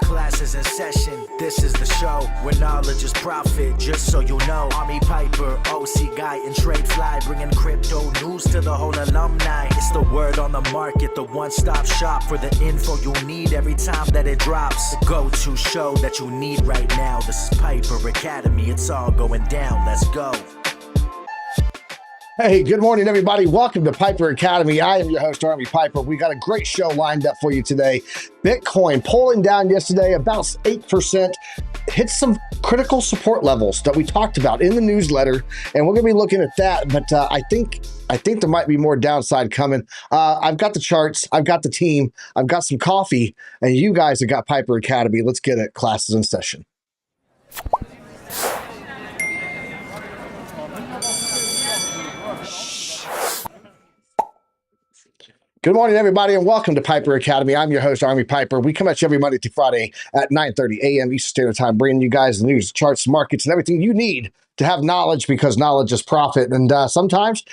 Class is in session, this is the show where knowledge is profit, just so you know. Army Piper, OC guy, and Trade Fly, bringing crypto news to the whole alumni. It's the word on the market, the one-stop shop for the info you need every time that it drops. The go-to show that you need right now. This is Piper Academy, it's all going down, let's go. Hey, good morning, everybody. Welcome to Piper Academy. I am your host, Army Piper. We got a great show lined up for you today. Bitcoin pulling down yesterday about 8%, hit some critical support levels that we talked about in the newsletter, and we're going to be looking at that. But I think there might be more downside coming. I've got the charts, I've got the team, I've got some coffee, and you guys have got Piper Academy. Let's get it. Classes in session. Good morning, everybody, and welcome to Piper Academy. I'm your host, Army Piper. We come at you every Monday through Friday at 9:30 a.m. Eastern Standard Time, bringing you guys the news, charts, markets, and everything you need to have knowledge, because knowledge is profit, and sometimes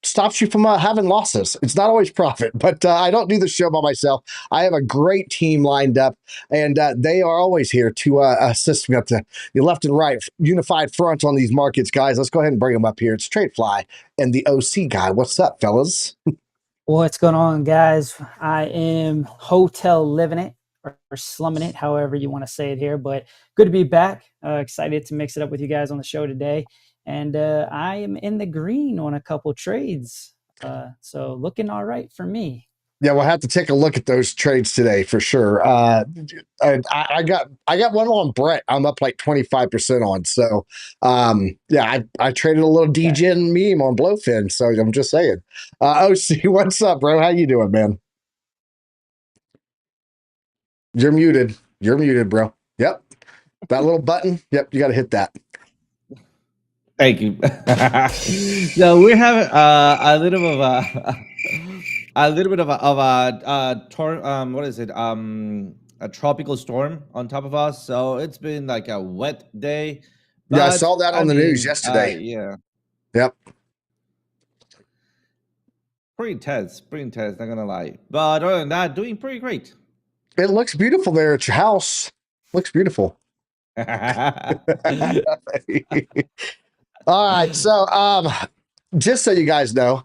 stops you from having losses. It's not always profit, but I don't do the show by myself. I have a great team lined up, and they are always here to assist me up to the left and right, unified front on these markets, guys. Let's go ahead and bring them up here. It's Trade Fly and the OC guy. What's up, fellas? What's going on, guys? I am hotel living it or slumming it, however you want to say it here, but good to be back. Excited to mix it up with you guys on the show today. And I am in the green on a couple trades. So looking all right for me. Yeah, we'll have to take a look at those trades today for sure. I got one on Brett. I'm up like 25% on. So yeah, I traded a little DGen meme on Blofin. So I'm just saying. OC, what's up, bro? How you doing, man? You're muted. You're muted, bro. Yep. That little button. Yep, you got to hit that. Thank you. So we're having a little bit of a storm. What is it? A tropical storm on top of us. So it's been like a wet day. Yeah, I saw that on the news yesterday. Yeah. Yep. Pretty intense. Not gonna lie. But other than that, doing pretty great. It looks beautiful there at your house. Looks beautiful. All right, so just so you guys know,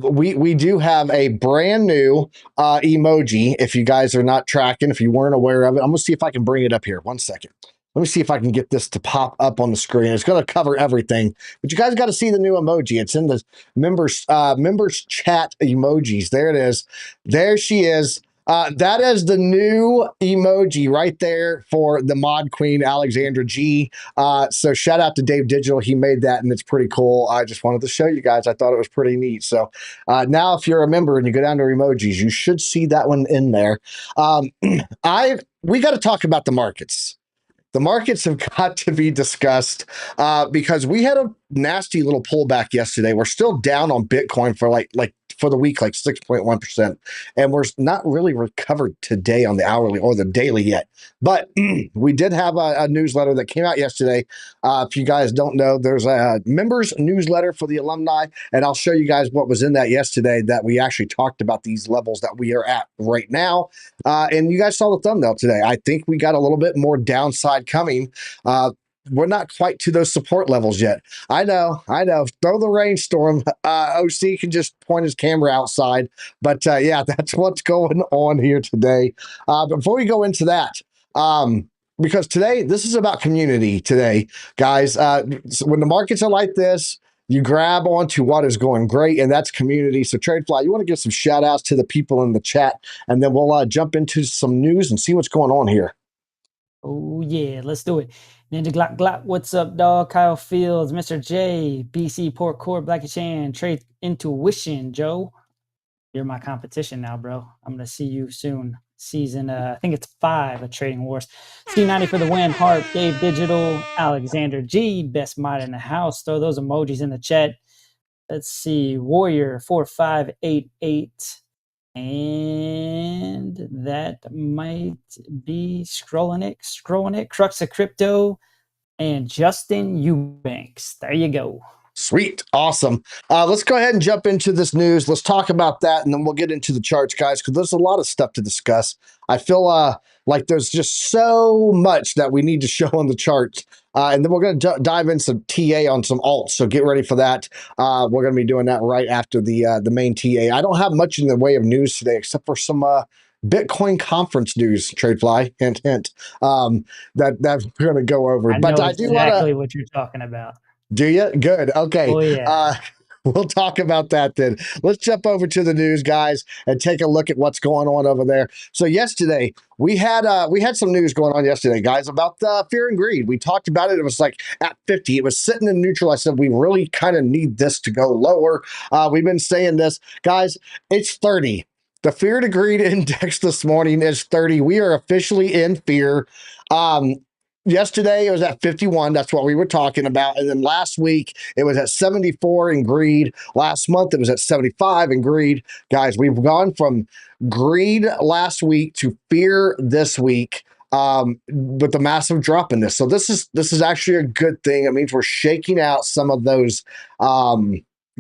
we do have a brand new emoji. If you guys are not tracking, if you weren't aware of it, I'm gonna see if I can bring it up here. 1 second. Let me see if I can get this to pop up on the screen. It's gonna cover everything, but you guys got to see the new emoji. It's in the members chat emojis. There it is. There she is. That is the new emoji right there for the mod queen, Alexandra G. So shout out to Dave Digital. He made that, and it's pretty cool. I just wanted to show you guys. I thought it was pretty neat. So now if you're a member and you go down to emojis, you should see that one in there. We got to talk about the markets. The markets have got to be discussed because we had a nasty little pullback yesterday. We're still down on Bitcoin for like for the week, like 6.1%. And we're not really recovered today on the hourly or the daily yet. But we did have a newsletter that came out yesterday. If you guys don't know, there's a members newsletter for the alumni. And I'll show you guys what was in that yesterday, that we actually talked about these levels that we are at right now. And you guys saw the thumbnail today. I think we got a little bit more downside coming. We're not quite to those support levels yet. I know. Throw the rainstorm. OC can just point his camera outside. But yeah, that's what's going on here today. Before we go into that, because today, this is about community today, guys. So when the markets are like this, you grab onto what is going great, and that's community. So Tradefly, you want to give some shout outs to the people in the chat, and then we'll jump into some news and see what's going on here. Oh, yeah, let's do it. Ninja Glock, what's up, dog? Kyle Fields, Mr. J, BC Port Core, Blackie Chan, Trade Intuition, Joe. You're my competition now, bro. I'm going to see you soon. Season, I think it's 5 of Trading Wars. C90 for the win. Harp, Dave Digital, Alexander G, best mod in the house. Throw those emojis in the chat. Let's see. Warrior 4588. And that might be scrolling it. Crux of Crypto and Justin Eubanks. There you go. Sweet. Awesome. Let's go ahead and jump into this news. Let's talk about that, and then we'll get into the charts, guys, because there's a lot of stuff to discuss. I feel Like there's just so much that we need to show on the charts. And then we're going to dive in some TA on some alts. So get ready for that. We're going to be doing that right after the main TA. I don't have much in the way of news today, except for some Bitcoin conference news, TradeFly, hint, hint, that we're going to go over. I But know I do exactly what you're talking about. Do you? Good. Okay. Oh yeah. We'll talk about that then. Let's jump over to the news, guys, and take a look at what's going on over there. So yesterday we had some news going on yesterday, guys, about fear and greed. We talked about it. It was like at 50. It was sitting in neutral. I said we really kind of need this to go lower. We've been saying this, guys. It's 30. The fear to greed index this morning is 30. We are officially in fear. Yesterday, it was at 51. That's what we were talking about. And then last week, it was at 74 in greed. Last month, it was at 75 in greed. Guys, we've gone from greed last week to fear this week with the massive drop in this. So this is actually a good thing. It means we're shaking out some of those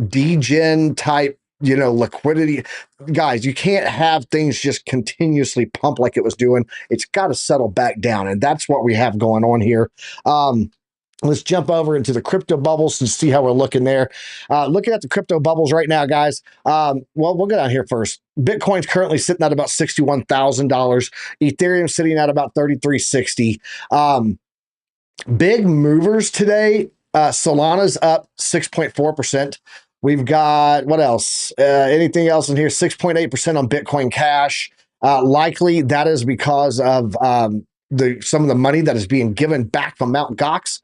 degen type, liquidity. Guys, you can't have things just continuously pump like it was doing. It's got to settle back down, and that's what we have going on here. Let's jump over into the crypto bubbles and see how we're looking there. Looking at the crypto bubbles right now, guys. Well, we'll go down here first. Bitcoin's currently sitting at about $61,000. Ethereum sitting at about $33.60. Big movers today. Solana's up 6.4%. We've got, what else? Anything else in here? 6.8% on Bitcoin Cash. Likely that is because of some of the money that is being given back from Mt. Gox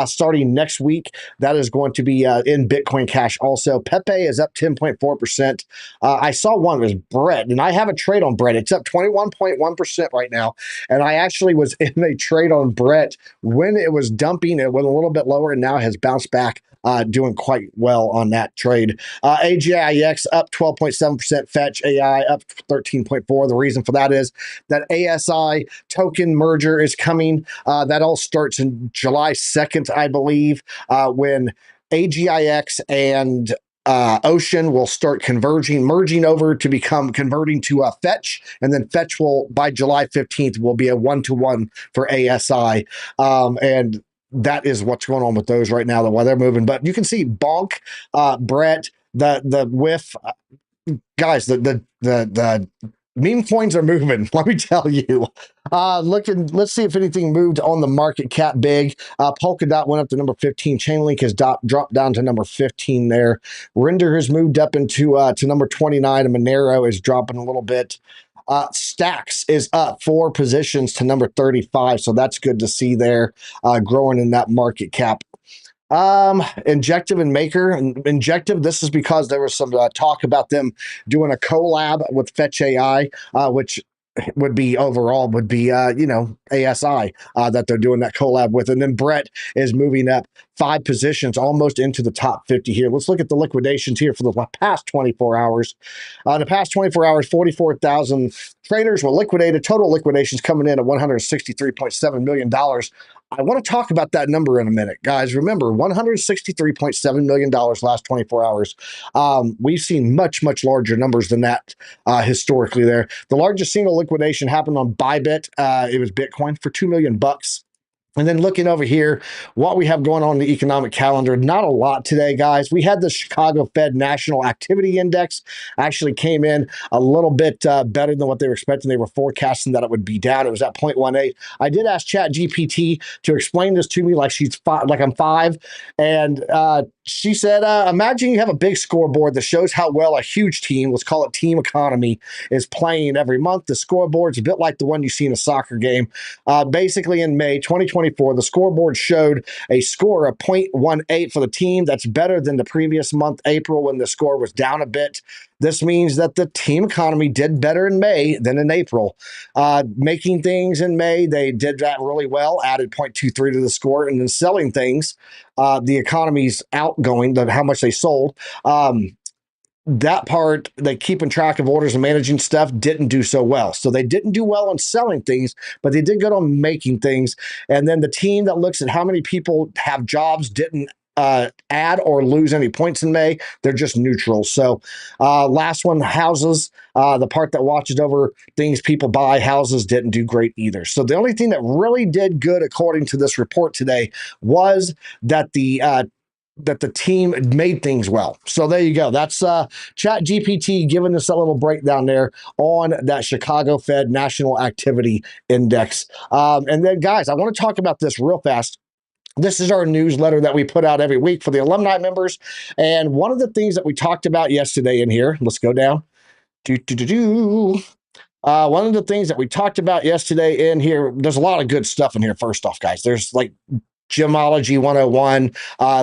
starting next week. That is going to be in Bitcoin Cash also. Pepe is up 10.4%. I saw one was Brett, and I have a trade on Brett. It's up 21.1% right now. And I actually was in a trade on Brett when it was dumping. It went a little bit lower and now has bounced back. Doing quite well on that trade. AGIX up 12.7%, Fetch AI up 13.4%. The reason for that is that ASI token merger is coming. That all starts in July 2nd, I believe, when AGIX and Ocean will start merging over to become converting to Fetch, and then Fetch will, by July 15th, will be a 1-to-1 for ASI. And that is what's going on with those right now, while they're moving. But you can see Bonk, Brett, the whiff, guys, the meme coins are moving. Let me tell you. Let's see if anything moved on the market cap big. Polkadot went up to number 15. Chainlink has dropped down to number 15 there. Render has moved up into to number 29, and Monero is dropping a little bit. Stacks is up 4 positions to number 35, so that's good to see there, growing in that market cap. Injective and Maker. Injective, this is because there was some talk about them doing a collab with Fetch AI, which would be ASI that they're doing that collab with. And then Brett is moving up 5 positions almost into the top 50 here. Let's look at the liquidations here for the past 24 hours. In the past 24 hours, 44,000 traders were liquidated. Total liquidations coming in at $163.7 million. I want to talk about that number in a minute, guys. Remember, $163.7 million last 24 hours. We've seen much, much larger numbers than that historically there. The largest single liquidation happened on Bybit. It was Bitcoin for $2 million. And then looking over here, what we have going on in the economic calendar, not a lot today, guys. We had the Chicago Fed National Activity Index actually came in a little bit better than what they were expecting. They were forecasting that it would be down. It was at 0.18. I did ask ChatGPT to explain this to me like I'm 5. And she said, imagine you have a big scoreboard that shows how well a huge team, let's call it team economy, is playing every month. The scoreboard's a bit like the one you see in a soccer game. Basically in May 2024, the scoreboard showed a score of 0.18 for the team. That's better than the previous month, April, when the score was down a bit. This means that the team economy did better in May than in April. Making things in May, they did that really well, added 0.23 to the score, and then selling things, the economy's outgoing, how much they sold. That part, they keeping track of orders and managing stuff, didn't do so well. So they didn't do well on selling things, but they did good on making things. And then the team that looks at how many people have jobs didn't add or lose any points in May. They're just neutral. So last one, houses, the part that watches over things people buy, houses didn't do great either. So the only thing that really did good, according to this report today, was that the team made things well. So there you go. That's Chat GPT giving us a little breakdown there on that Chicago Fed National Activity Index. And then, guys, I want to talk about this real fast. This is our newsletter that we put out every week for the alumni members. And one of the things that we talked about yesterday in here, let's go down. One of the things that we talked about yesterday in here, there's a lot of good stuff in here. First off, guys, there's like Gemology 101,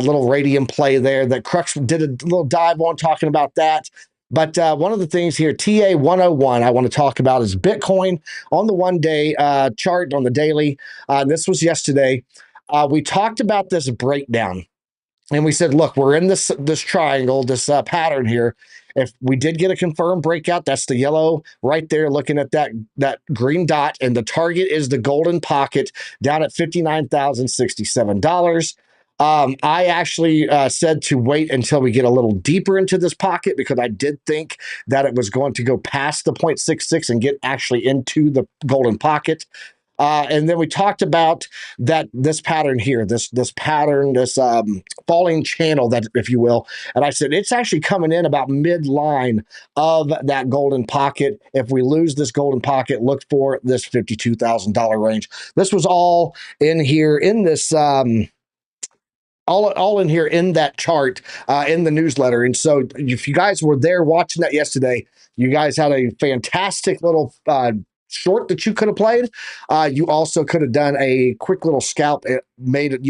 little radium play there that Crux did a little dive on talking about that. But one of the things here, TA 101, I want to talk about is Bitcoin on the 1 day chart on the daily. This was yesterday. We talked about this breakdown, and we said, look, we're in this triangle, this pattern here. If we did get a confirmed breakout, that's the yellow right there, looking at that green dot, and the target is the golden pocket down at $59,067. I actually said to wait until we get a little deeper into this pocket, because I did think that it was going to go past the 0.66 and get actually into the golden pocket. And then we talked about this pattern here, this pattern, this falling channel, that, if you will. And I said, it's actually coming in about midline of that golden pocket. If we lose this golden pocket, look for this $52,000 range. This was all in here in this, all in here in that chart in the newsletter. And so if you guys were there watching that yesterday, you guys had a fantastic little short that you could have played. You also could have done a quick little scalp. It made it, a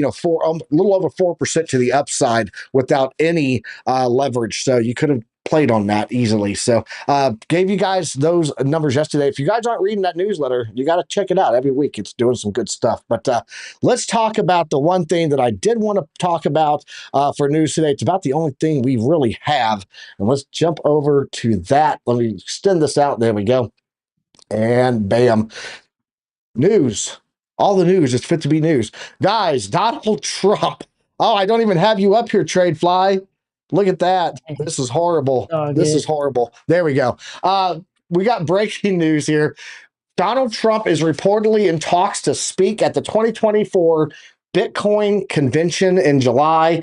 little over 4% to the upside without any leverage. So you could have played on that easily. So gave you guys those numbers yesterday. If you guys aren't reading that newsletter, you got to check it out every week. It's doing some good stuff. But let's talk about the one thing that I did want to talk about for news today. It's about the only thing we really have. And let's jump over to that. Let me extend this out. There we go. And bam, news. All the news is fit to be news. Guys, Donald Trump. Oh, I don't even have you up here, Tradefly. Look at that. This is horrible. This is horrible. There we go. We got breaking news here. Donald Trump is reportedly in talks to speak at the 2024 Bitcoin convention in July.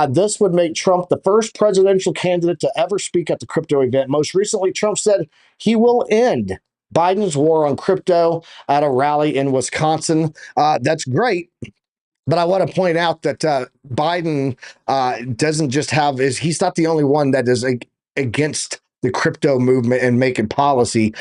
This would make Trump the first presidential candidate to ever speak at the crypto event. Most recently, Trump said he will end Biden's war on crypto at a rally in Wisconsin. That's great. But I want to point out that Biden doesn't just have, he's not the only one that is against the crypto movement and making policy.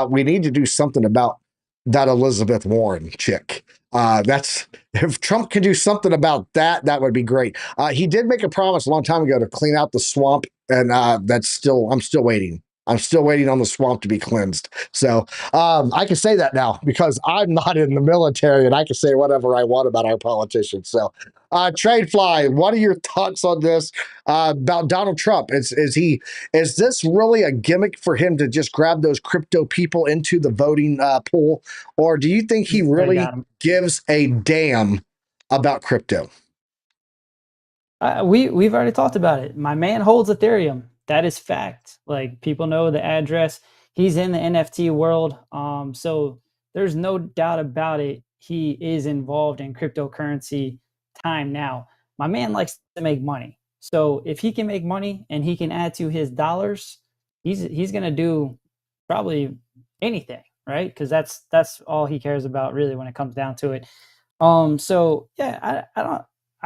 We need to do something about that Elizabeth Warren chick. If Trump can do something about that, that would be great. He did make a promise a long time ago to clean out the swamp, and I'm still waiting. I'm still waiting on the swamp to be cleansed. So I can say that now because I'm not in the military, and I can say whatever I want about our politicians. So Tradefly, what are your thoughts on this about Donald Trump? Is this really a gimmick for him to just grab those crypto people into the voting pool? Or do you think he really gives a damn about crypto? We've already talked about it. My man holds Ethereum. That is fact. Like, people know the address. He's in the NFT world. So there's no doubt about it. He is involved in cryptocurrency time now. My man likes to make money. So if he can make money and he can add to his dollars, he's going to do probably anything, right? Because that's all he cares about really when it comes down to it. So yeah,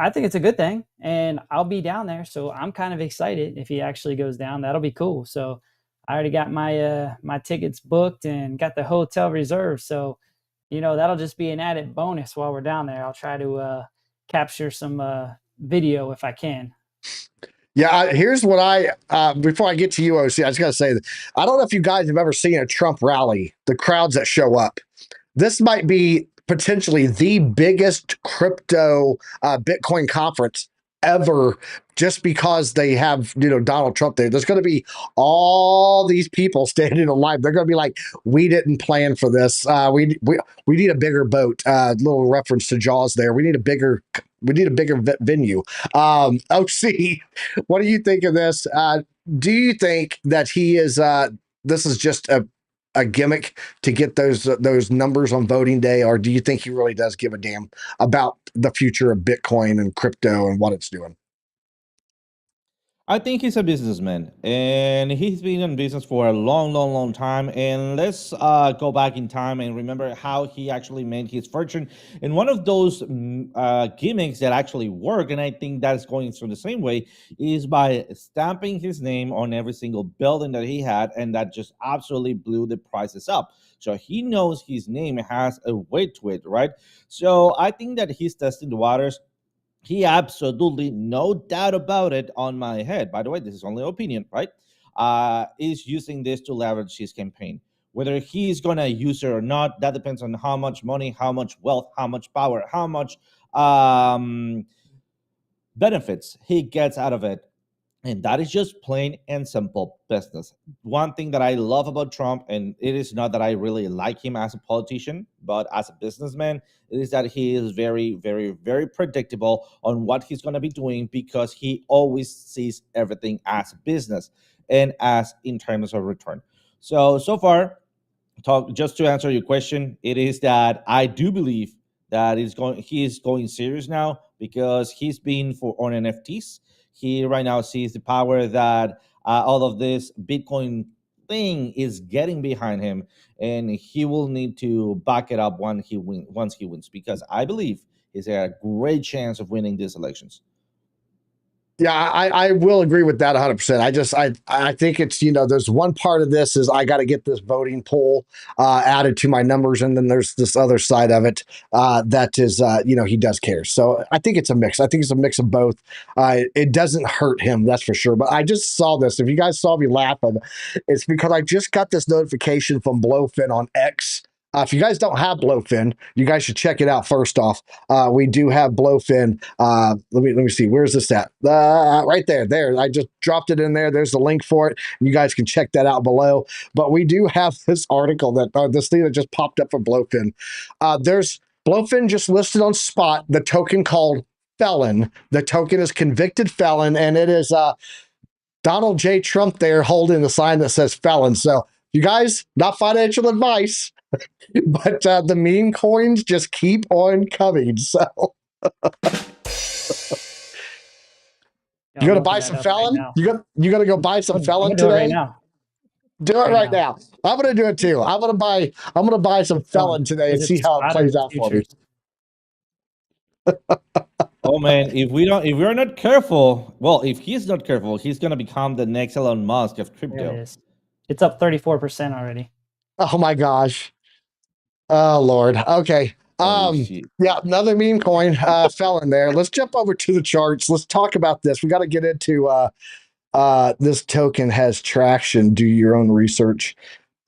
I think it's a good thing, and I'll be down there. So I'm kind of excited if he actually goes down. That'll be cool. So I already got my my tickets booked and got the hotel reserved. So, that'll just be an added bonus while we're down there. I'll try to capture some video if I can. Yeah, here's what before I get to you, OC, I just got to say that I don't know if you guys have ever seen a Trump rally, the crowds that show up. This might be potentially the biggest crypto Bitcoin conference ever, just because they have Donald Trump there. There's going to be all these people standing in line. They're going to be like, we didn't plan for this. We need a bigger boat. Little reference to Jaws there. We need a bigger We need a bigger venue. OC, what do you think of this? Do you think that he is? This is just a gimmick to get those numbers on voting day, or do you think he really does give a damn about the future of Bitcoin and crypto and what it's doing? I think he's a businessman, and he's been in business for a long, long, long time. And let's go back in time and remember how he actually made his fortune. And one of those gimmicks that actually work, and I think that's going through the same way, is by stamping his name on every single building that he had, and that just absolutely blew the prices up. So he knows his name has a weight to it, right? So I think that he's testing the waters. He absolutely, no doubt about it, on my head, by the way, this is only opinion, right? Is using this to leverage his campaign. Whether he's going to use it or not, that depends on how much money, how much wealth, how much power, how much benefits he gets out of it. And that is just plain and simple business. One thing that I love about Trump, and it is not that I really like him as a politician, but as a businessman, it is that he is very, very, very predictable on what he's going to be doing, because he always sees everything as business and as in terms of return. So far, just to answer your question, it is that I do believe that he is going serious now, because he's been on NFTs. He right now sees the power that all of this Bitcoin thing is getting behind him, and he will need to back it up once he wins, because I believe he's a great chance of winning these elections. Yeah, I will agree with that 100%. I think it's, there's one part of this is I got to get this voting poll added to my numbers, and then there's this other side of it that is, he does care. So I think it's a mix. I think it's a mix of both. It doesn't hurt him, that's for sure. But I just saw this. If you guys saw me laughing, it's because I just got this notification from Blofin on X. If you guys don't have Blofin, you guys should check it out. First off, we do have Blofin. Let me see. Where's this at? Right there. There. I just dropped it in there. There's the link for it. You guys can check that out below. But we do have this article this thing that just popped up for Blofin. There's Blofin just listed on spot the token called Felon. The token is convicted felon, and it is Donald J. Trump there holding the sign that says felon. So you guys, not financial advice, but the meme coins just keep on coming. So you gonna buy some felon? Right, you gonna go buy some felon today? Right now. Do it right now. I'm gonna do it too. I'm gonna buy some felon today and see how it plays out for me. Oh man, if we're not careful, well, if he's not careful, he's gonna become the next Elon Musk of crypto. There it is. It's up 34% already. Oh my gosh. Oh Lord. Okay. Yeah, another meme coin fell in there. Let's jump over to the charts. Let's talk about this. We got to get into this token has traction. Do your own research.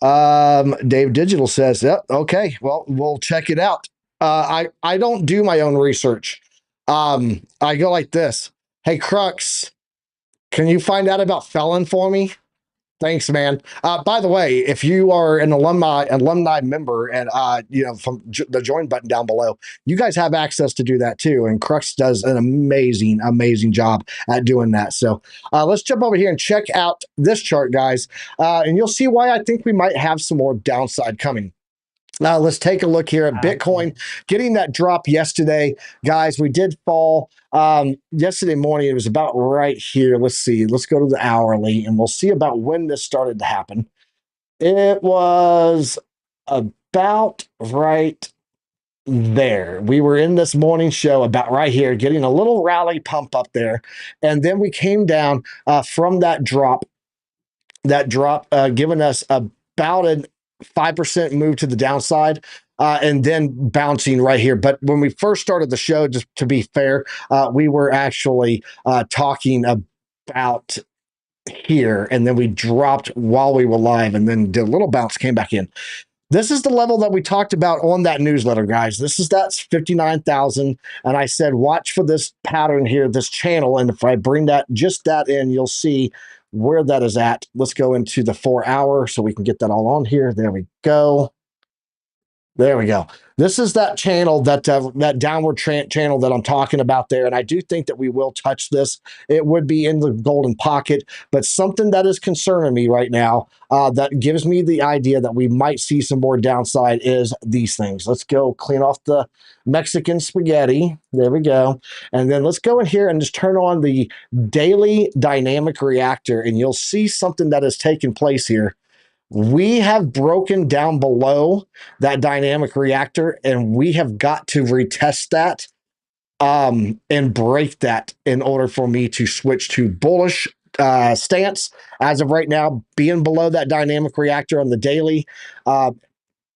Dave Digital says, yep, okay, well, we'll check it out. I don't do my own research. I go like this. Hey Crux, can you find out about Felon for me? Thanks, man. By the way, if you are an alumni member, and from the join button down below, you guys have access to do that too. And Crux does an amazing job at doing that. So let's jump over here and check out this chart, guys, and you'll see why I think we might have some more downside coming. Now let's take a look here at Bitcoin getting that drop yesterday, guys. We did fall yesterday morning. It was about right here. Let's see. Let's go to the hourly and we'll see about when this started to happen. It was about right there. We were in this morning show about right here, getting a little rally pump up there. And then we came down from that drop, giving us about a 5% move to the downside, and then bouncing right here. But when we first started the show, just to be fair, we were actually talking about here, and then we dropped while we were live, and then did a little bounce, came back in. This is the level that we talked about on that newsletter, guys. That's 59,000. And I said, watch for this pattern here, this channel. And if I bring that in, you'll see where that is at. Let's go into the 4 hour so we can get that all on here. There we go. There we go. This is that channel, that downward channel that I'm talking about there. And I do think that we will touch this. It would be in the golden pocket, but something that is concerning me right now, that gives me the idea that we might see some more downside, is these things. Let's go clean off the Mexican spaghetti. There we go. And then let's go in here and just turn on the daily dynamic reactor, and you'll see something that has taken place here. We have broken down below that dynamic reactor, and we have got to retest that and break that in order for me to switch to bullish stance. As of right now, being below that dynamic reactor on the daily,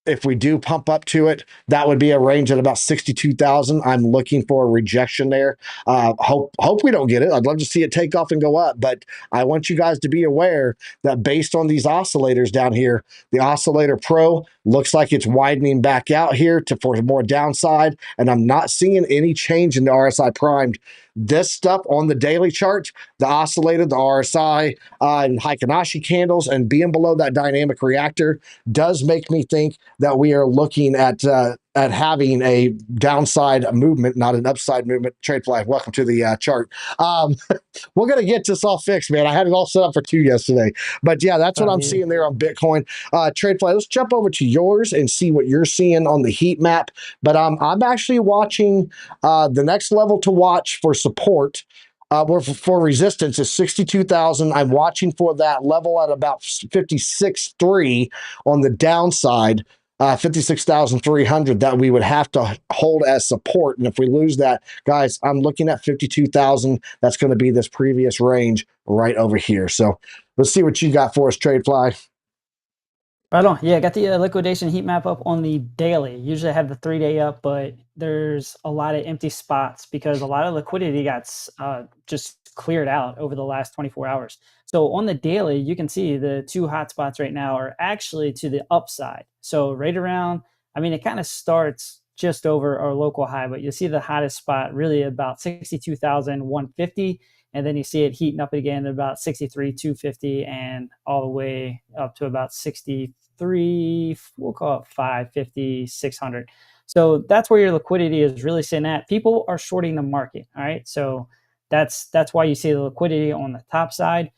if we do pump up to it, that would be a range at about 62,000. I'm looking for a rejection there. Hope we don't get it. I'd love to see it take off and go up, but I want you guys to be aware that based on these oscillators down here, the Oscillator Pro looks like it's widening back out here for more downside, and I'm not seeing any change in the RSI primed. This stuff on the daily chart, the oscillator, the RSI, and Heikin-Ashi candles, and being below that dynamic reactor does make me think that we are looking at having a downside movement, not an upside movement. Tradefly, welcome to the chart. We're going to get this all fixed, man. I had it all set up for 2 yesterday. But yeah, that's what I'm seeing there on Bitcoin. Tradefly, let's jump over to yours and see what you're seeing on the heat map. But I'm actually watching the next level to watch for support. For resistance is 62,000. I'm watching for that level at about 56.3 on the downside. 56,300 that we would have to hold as support. And if we lose that, guys, I'm looking at 52,000. That's going to be this previous range right over here. So let's see what you got for us, Tradefly. Right on. Yeah, I got the liquidation heat map up on the daily. Usually I have the 3-day up, but there's a lot of empty spots because a lot of liquidity got just cleared out over the last 24 hours. So on the daily, you can see the two hot spots right now are actually to the upside. So right around, I mean, it kind of starts just over our local high, but you'll see the hottest spot really about 62,150. And then you see it heating up again at about 63,250 and all the way up to about 63, we'll call it 550, 600. So that's where your liquidity is really sitting at. People are shorting the market. All right. So that's why you see the liquidity on the top side.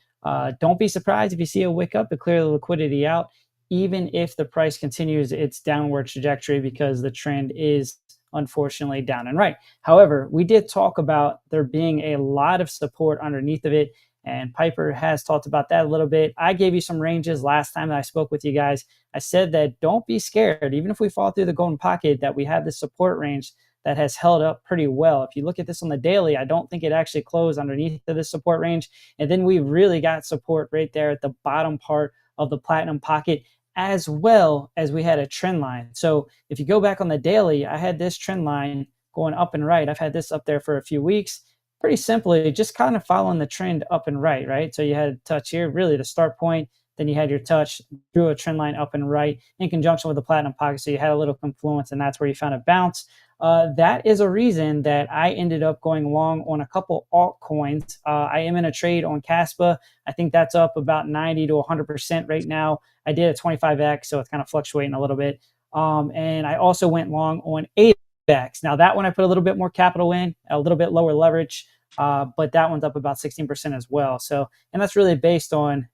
Don't be surprised if you see a wick up to clear the liquidity out, even if the price continues its downward trajectory, because the trend is unfortunately down and right. However, we did talk about there being a lot of support underneath of it, and Piper has talked about that a little bit. I gave you some ranges last time that I spoke with you guys. I said that don't be scared, even if we fall through the golden pocket, that we have this support range that has held up pretty well. If you look at this on the daily, I don't think it actually closed underneath of this support range. And then we really got support right there at the bottom part of the platinum pocket, as well as we had a trend line. So if you go back on the daily, I had this trend line going up and right. I've had this up there for a few weeks. Pretty simply, just kind of following the trend up and right, right? So you had a touch here, really the start point. Then you had your touch, drew a trend line up and right in conjunction with the platinum pocket. So you had a little confluence, and that's where you found a bounce. That is a reason that I ended up going long on a couple altcoins. I am in a trade on Caspa. I think that's up about 90 to 100% right now. I did a 25x, so it's kind of fluctuating a little bit. And I also went long on AVAX. Now that one I put a little bit more capital in, a little bit lower leverage, but that one's up about 16% as well. So, and that's really based on,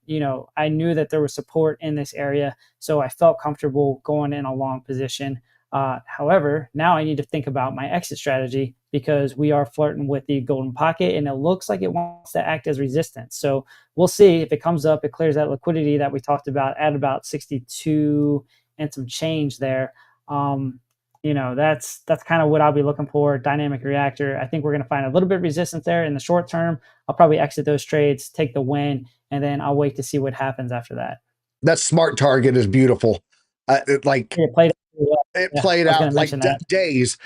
I knew that there was support in this area, so I felt comfortable going in a long position. However, now I need to think about my exit strategy because we are flirting with the golden pocket and it looks like it wants to act as resistance. So we'll see if it comes up, it clears that liquidity that we talked about at about 62 and some change there. That's kind of what I'll be looking for. Dynamic reactor. I think we're going to find a little bit of resistance there in the short term. I'll probably exit those trades, take the win, and then I'll wait to see what happens after that. That smart target is beautiful. It played out like days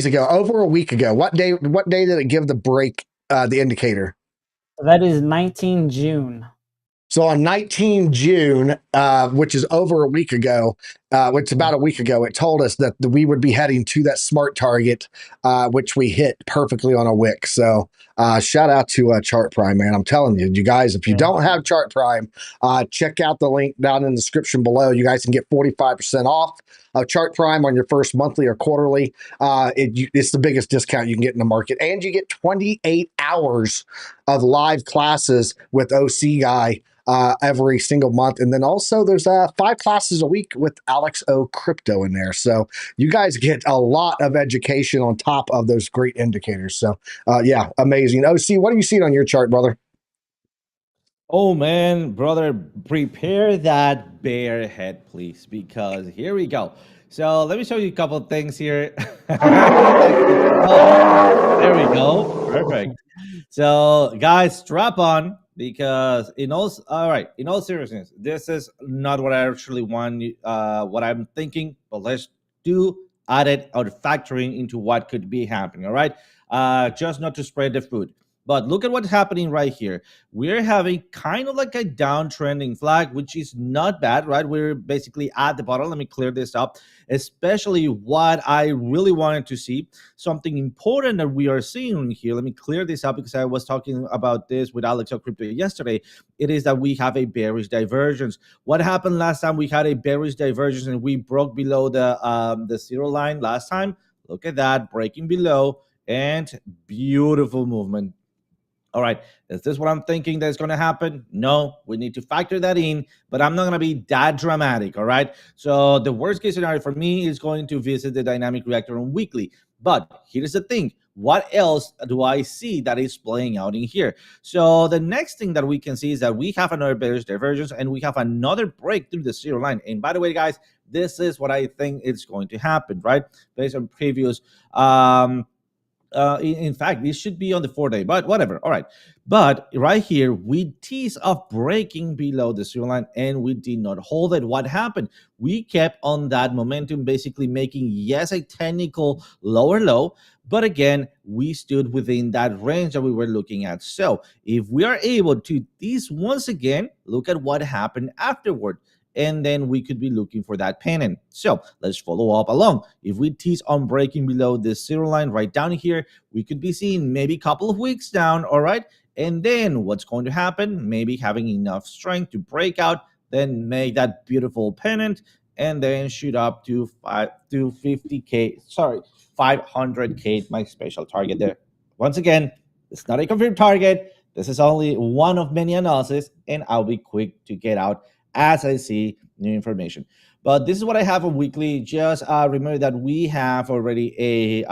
ago, over a week ago. What day did it give the break, the indicator? That is 19 June. So on 19 June, which is over a week ago, which about a week ago, it told us that we would be heading to that smart target, which we hit perfectly on a wick. So shout out to Chart Prime, man. I'm telling you, you guys, if you don't have Chart Prime, check out the link down in the description below. You guys can get 45% off of Chart Prime on your first monthly or quarterly. It's the biggest discount you can get in the market. And you get 28 hours of live classes with OC Guy every single month. And then also there's 5 classes a week with Alex O Crypto in there. So you guys get a lot of education on top of those great indicators. So yeah, amazing. OC, what are you seeing on your chart, brother? Oh man, brother, prepare that bear head, please, because here we go. So let me show you a couple of things here. Oh, there we go. Perfect. So guys, strap on, because in all seriousness, this is not what I actually want, what I'm thinking, but let's do add it or factoring into what could be happening. All right. Just not to spread the food. But look at what's happening right here. We're having kind of like a downtrending flag, which is not bad, right? We're basically at the bottom. Let me clear this up. Especially what I really wanted to see, something important that we are seeing here. Let me clear this up, because I was talking about this with Alex of Crypto yesterday. It is that we have a bearish divergence. What happened last time we had a bearish divergence and we broke below the zero line last time? Look at that, breaking below, and beautiful movement. All right, is this what I'm thinking that's going to happen? No, we need to factor that in, but I'm not going to be that dramatic, all right? So the worst case scenario for me is going to visit the dynamic reactor on weekly. But here's the thing. What else do I see that is playing out in here? So the next thing that we can see is that we have another bearish divergence and we have another break through the zero line. And by the way, guys, this is what I think is going to happen, right? Based on previous in fact, this should be on the 4-day, but whatever. All right. But right here, we tease off breaking below the zero line and we did not hold it. What happened? We kept on that momentum, basically making, yes, a technical lower low, but again, we stood within that range that we were looking at. So if we are able to tease once again, look at what happened afterward. And then we could be looking for that pennant. So let's follow up along. If we tease on breaking below this zero line right down here, we could be seeing maybe a couple of weeks down, all right? And then what's going to happen? Maybe having enough strength to break out, then make that beautiful pennant, and then shoot up to 50K, sorry, 500K, my special target there. Once again, it's not a confirmed target. This is only one of many analyses, and I'll be quick to get out as I see new information. But this is what I have on weekly. Just remember that we have already a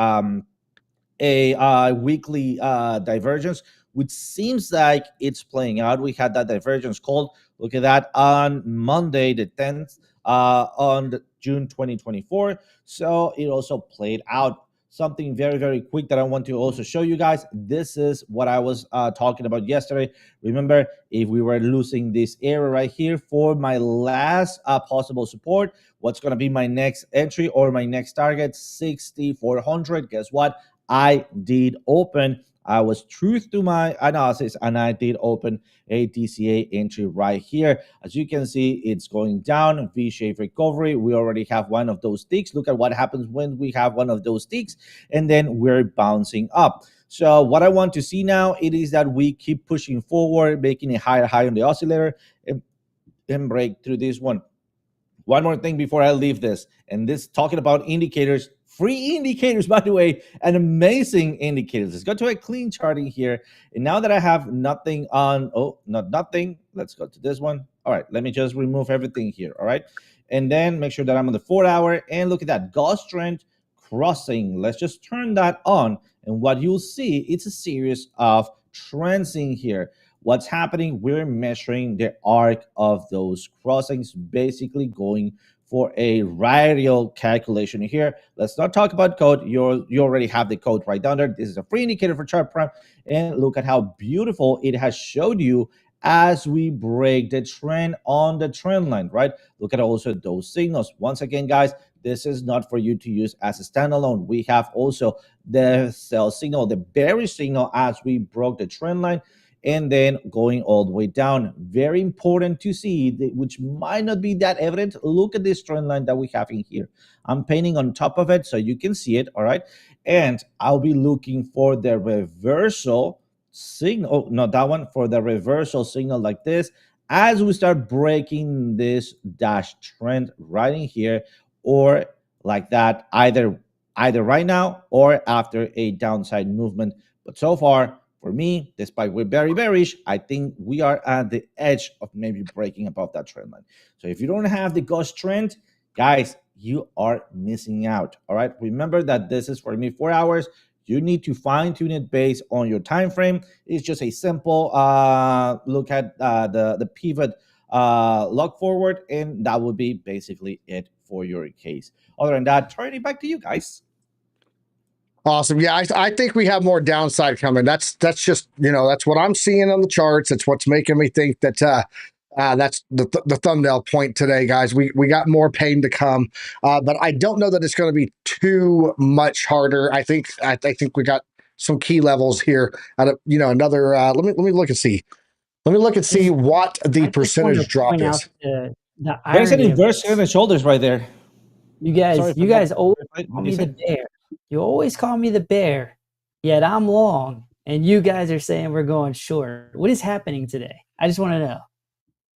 weekly divergence, which seems like it's playing out. We had that divergence called, look at that, on Monday the 10th on June 2024. So it also played out. Something very, very quick that I want to also show you guys. This is what I was talking about yesterday. Remember, if we were losing this area right here for my last possible support, what's going to be my next entry or my next target? 6,400. Guess what? I did open. I was true to my analysis and I did open a DCA entry right here. As you can see, it's going down, V-shaped recovery. We already have one of those ticks. Look at what happens when we have one of those ticks, and then we're bouncing up. So what I want to see now, it is that we keep pushing forward, making a higher high on the oscillator and break through this one. One more thing before I leave this, and this talking about indicators, free indicators, by the way, and amazing indicators. Let's go to a clean charting here. And now that I have nothing on, not nothing, let's go to this one. All right, let me just remove everything here, all right? And then make sure that I'm on the 4-hour, and look at that, Gauss trend crossing. Let's just turn that on, and what you'll see, it's a series of trends in here. What's happening? We're measuring the arc of those crossings, basically going for a radial calculation here. Let's not talk about code. You already have the code right down there. This is a free indicator for Chart Prime. And look at how beautiful it has showed you as we break the trend on the trend line, right? Look at also those signals. Once again, guys, this is not for you to use as a standalone. We have also the sell signal, the bearish signal as we broke the trend line. and then going all the way down. Very important to see, which might not be that evident. Look at this trend line that we have in here. I'm painting on top of it so you can see it, all right? And I'll be looking for the reversal signal. Oh, not that one, for the reversal signal like this, as we start breaking this dash trend right in here, or like that, either right now or after a downside movement. But so far, for me, despite we're very bearish, I think we are at the edge of maybe breaking above that trend line. So if you don't have the ghost trend, guys, you are missing out. All right, remember that this is for me 4 hours. You need to fine tune it based on your time frame. It's just a simple look at the pivot look forward, and that would be basically it for your case. Other than that, turning it back to you guys. Awesome. Yeah, I think we have more downside coming. That's just, that's what I'm seeing on the charts. It's what's making me think that that's the thumbnail point today, guys. We got more pain to come, but I don't know that it's going to be too much harder. I think we got some key levels here. At another. Let me look and see. Let me look and see what the percentage drop is. There's an inverse head and shoulders right there. You guys always call me the bear. You always call me the bear, yet I'm long, and you guys are saying we're going short. What is happening today? I just want to know.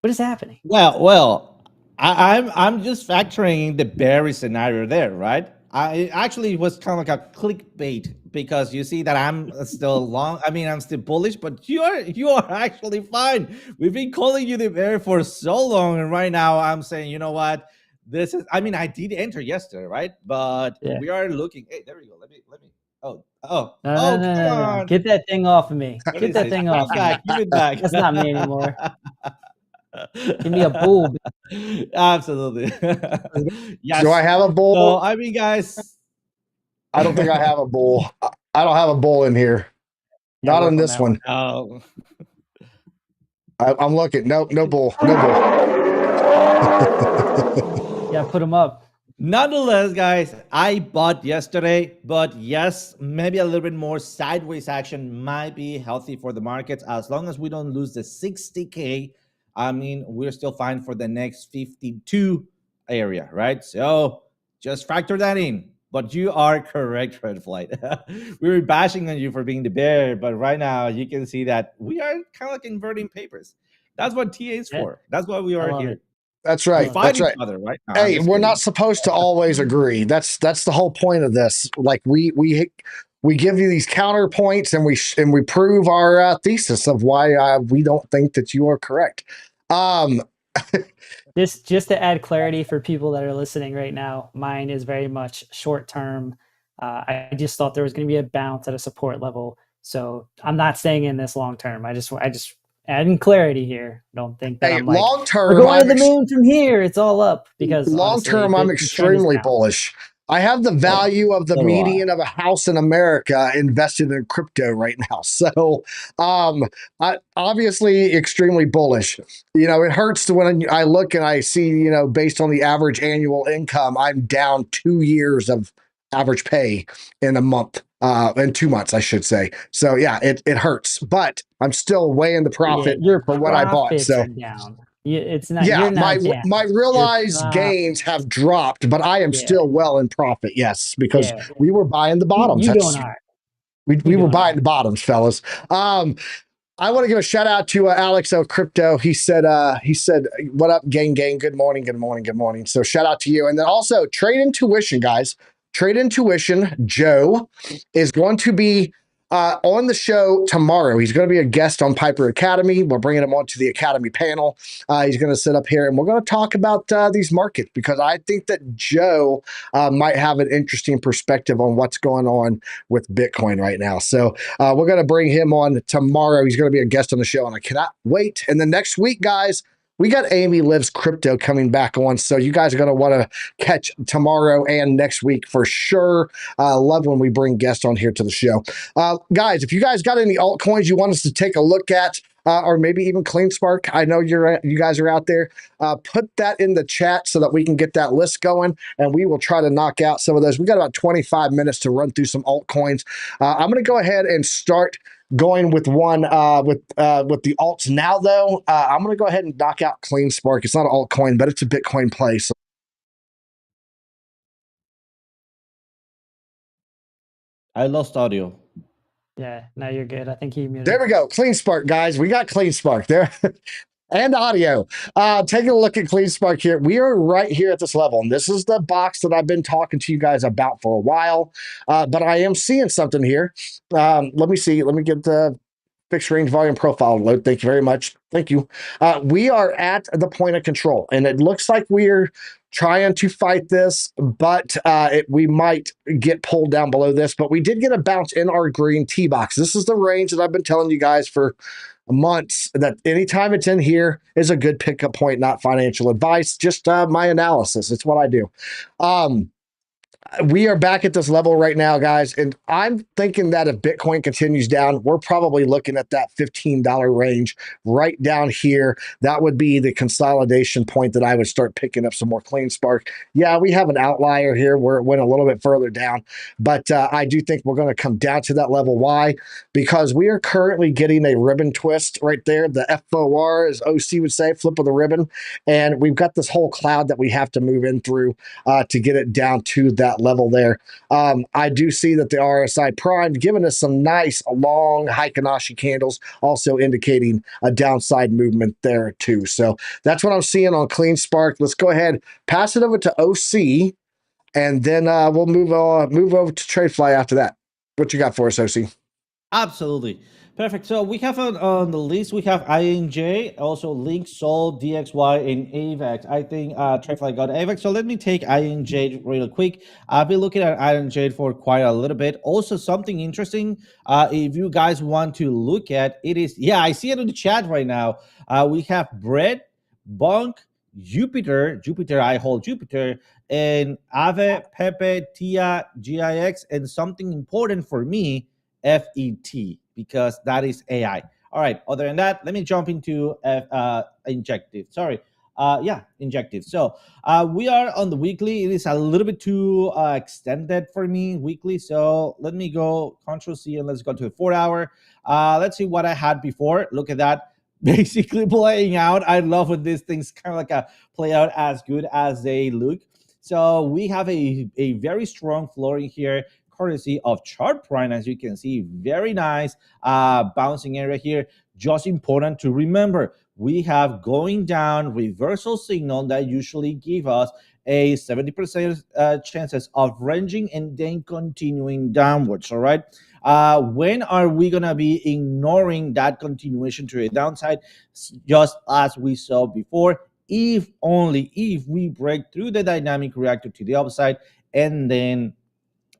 What is happening? Well, I'm just factoring the bearish scenario there, right? I actually was kind of like a clickbait, because you see that I'm still long. I mean, I'm still bullish, but you are actually fine. We've been calling you the bear for so long, and right now I'm saying, you know what? This is. I mean, I did enter yesterday, right? But we are looking. Hey, there we go. Let me. Oh, no. Get that thing off of me. Get that thing off. Give it back. That's not me anymore. Give me a bull. Absolutely. Yes. Do I have a bull? So, I mean, guys, I don't think I have a bull. I don't have a bull in here. Not on this one. Oh. I'm looking. No bull. Yeah, put them up. Nonetheless, guys, I bought yesterday, but yes, maybe a little bit more sideways action might be healthy for the markets, as long as we don't lose the 60K. I mean, we're still fine for the next 52 area, right? So just factor that in. But you are correct, Red Flight. We were bashing on you for being the bear, but right now you can see that we are kind of like inverting papers. That's what TA is for. That's why we are here. That's right. That's right. Other, right? No, hey, we're not supposed to always agree. That's the whole point of this. Like we give you these counterpoints, and we prove our thesis of why we don't think that you are correct. Just to add clarity for people that are listening right now, mine is very much short term. I just thought there was going to be a bounce at a support level, so I'm not staying in this long term. I just adding clarity here. Don't think that I'm like, long term, we're going to the moon from here. It's all up, because long term I'm extremely bullish. I have the value of the median of a house in America invested in crypto right now. So I obviously extremely bullish. It hurts when I look and I see, based on the average annual income, I'm down 2 years of average pay in a month, in 2 months, I should say. So yeah, it hurts, but I'm still way in the profit for what I bought. So down. It's not. Yeah, my realized gains have dropped, but I am still well in profit. Yes, because we were buying the bottoms. We were buying the bottoms, fellas. I want to give a shout out to Alex O Crypto. He said, "What up, gang? Good morning. So shout out to you, and then also Trade Intuition, guys. Trade Intuition. Joe is going to be on the show tomorrow. He's going to be a guest on Piper Academy. We're bringing him onto the Academy panel. He's going to sit up here, and we're going to talk about these markets, because I think that Joe might have an interesting perspective on what's going on with Bitcoin right now. So we're going to bring him on tomorrow. He's going to be a guest on the show, and I cannot wait. And then next week, guys, we got Amy Lives Crypto coming back on, so you guys are going to want to catch tomorrow and next week for sure. Love when we bring guests on here to the show. Guys, if you guys got any altcoins you want us to take a look at, or maybe even CleanSpark, I know you guys are out there, put that in the chat so that we can get that list going, and we will try to knock out some of those. We got about 25 minutes to run through some altcoins. I'm going to go ahead and start going with one with the alts now though. I'm gonna go ahead and knock out Clean Spark. It's not an altcoin, but it's a Bitcoin play. So I lost audio. Yeah, now you're good. I think he muted. there we go. Clean Spark, guys. We got Clean Spark there. And audio. Taking a look at Clean Spark here. We are right here at this level. And this is the box that I've been talking to you guys about for a while. But I am seeing something here. Let me see. Let me get the fixed range volume profile load. Thank you very much. Thank you. We are at the point of control, and it looks like we're trying to fight this, but we might get pulled down below this. But we did get a bounce in our green T box. This is the range that I've been telling you guys for months, that anytime it's in here is a good pickup point, not financial advice, just my analysis. It's what I do. We are back at this level right now, guys, and I'm thinking that if Bitcoin continues down, we're probably looking at that $15 range right down here. That would be the consolidation point that I would start picking up some more Clean Spark. Yeah, we have an outlier here where it went a little bit further down, but I do think we're going to come down to that level. Why? Because we are currently getting a ribbon twist right there. The FOR, as OC would say, flip of the ribbon, and we've got this whole cloud that we have to move in through to get it down to that level there. I do see that the RSI Prime giving us some nice long Heikin-Ashi candles, also indicating a downside movement there too. So that's what I'm seeing on Clean Spark. Let's go ahead, pass it over to OC, and then we'll move over to TradeFly after that. What you got for us, OC? Absolutely. Perfect. So we have on the list, we have INJ, also Link, Sol, DXY, and AVAX. I think TradeFly got AVAX. So let me take INJ real quick. I've been looking at INJ for quite a little bit. Also, something interesting, if you guys want to look at, it is, yeah, I see it in the chat right now. We have Bread, Bonk, Jupiter, I hold Jupiter, and Ave, Pepe, Tia, GIX, and something important for me, FET, because that is AI. All right. Other than that, let me jump into Injective. Sorry. Injective. So we are on the weekly. It is a little bit too extended for me weekly. So let me go Control C and let's go to the 4 hour. Let's see what I had before. Look at that. Basically playing out. I love when these things kind of like play out as good as they look. So we have a very strong floor in here, courtesy of Chart Prime, as you can see. Very nice bouncing area here. Just important to remember, we have going down reversal signal that usually give us a 70% chances of ranging and then continuing downwards. All right. When are we gonna be ignoring that continuation to a downside, just as we saw before? If only if we break through the dynamic reactor to the upside and then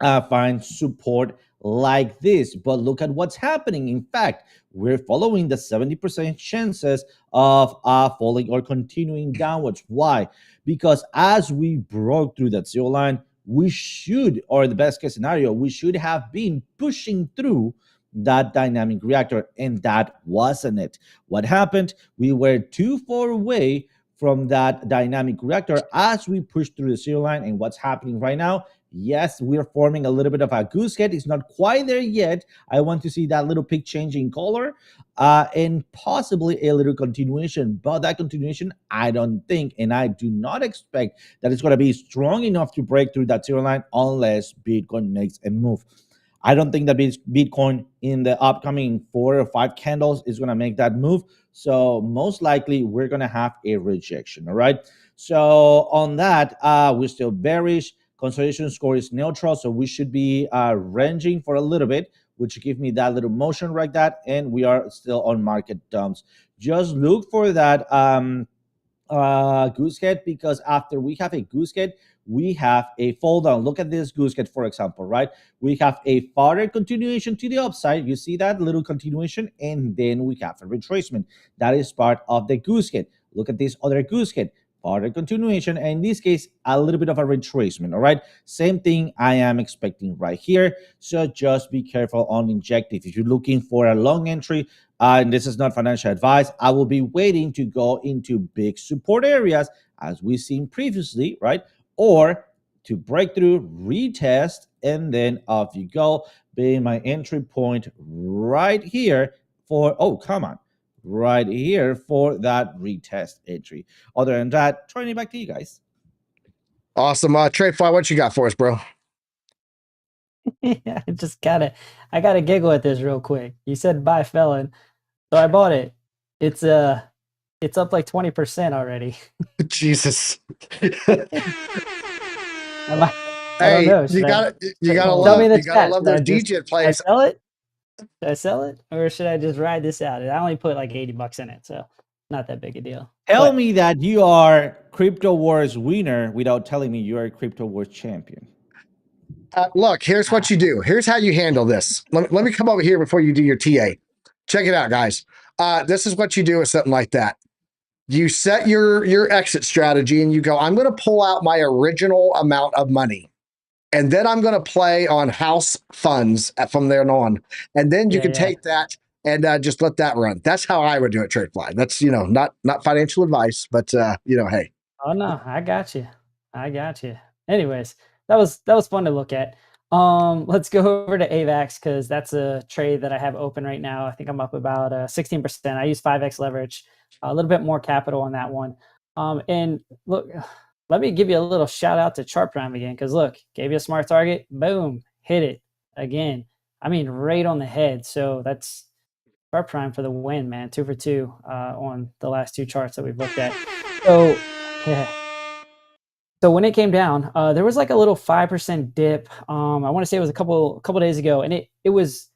find support like this. But look at what's happening. In fact, we're following the 70% chances of falling or continuing downwards. Why? Because as we broke through that zero line, we should, or the best case scenario, we should have been pushing through that dynamic reactor, and that wasn't it. What happened? We were too far away from that dynamic reactor as we push through the zero line. And what's happening right now? Yes, we're forming a little bit of a goose head. It's not quite there yet. I want to see that little peak change in color and possibly a little continuation. But that continuation, I don't think, and I do not expect that it's going to be strong enough to break through that zero line unless Bitcoin makes a move. I don't think that Bitcoin in the upcoming 4 or 5 candles is going to make that move. So most likely we're going to have a rejection. All right. So on that, we're still bearish. Consolidation score is neutral. So we should be ranging for a little bit, which give me that little motion like that. And we are still on market dumps. Just look for that goose head, because after we have a goose head, we have a fall down. Look at this goose head, for example, right? We have a further continuation to the upside. You see that little continuation, and then we have a retracement. That is part of the goose head. Look at this other goose head, further continuation, and in this case, a little bit of a retracement. All right, same thing I am expecting right here. So just be careful on Injective. If you're looking for a long entry, and this is not financial advice, I will be waiting to go into big support areas as we've seen previously, right? Or to break through, retest, and then off you go, being my entry point right here for, oh, come on, right here for that retest entry. Other than that, turning it back to you guys. Awesome. Trade Fly, what you got for us, bro? I I gotta giggle at this real quick. You said buy felon, so I bought it. It's up like 20% already. Jesus. I don't Hey, know. you gotta Tell me the chat. love Should those I just DJ should I plays. sell it? Should I sell it, or should I just ride this out? I only put like $80 in it, so not that big a deal. Tell But me that you are Crypto Wars winner without telling me you are a Crypto Wars champion. Look, here's what you do. Here's how you handle this. Let me come over here before you do your TA. Check it out, guys. This is what you do with something like that. You set your exit strategy and you go, I'm going to pull out my original amount of money. And then I'm going to play on house funds from there on. And then you can take that and just let that run. That's how I would do it, Trade Fly. That's, not financial advice, but, hey. Oh no, I got you. I got you. Anyways, that was fun to look at. Let's go over to AVAX because that's a trade that I have open right now. I think I'm up about 16%. I use 5x leverage, a little bit more capital on that one. And look, let me give you a little shout out to Chart Prime again because look, gave you a smart target, boom, hit it again. I mean, right on the head. So that's Chart Prime for the win, man. 2 for 2 on the last two charts that we've looked at. So yeah. So when it came down, there was like a little 5% dip. I want to say it was a couple days ago, and it was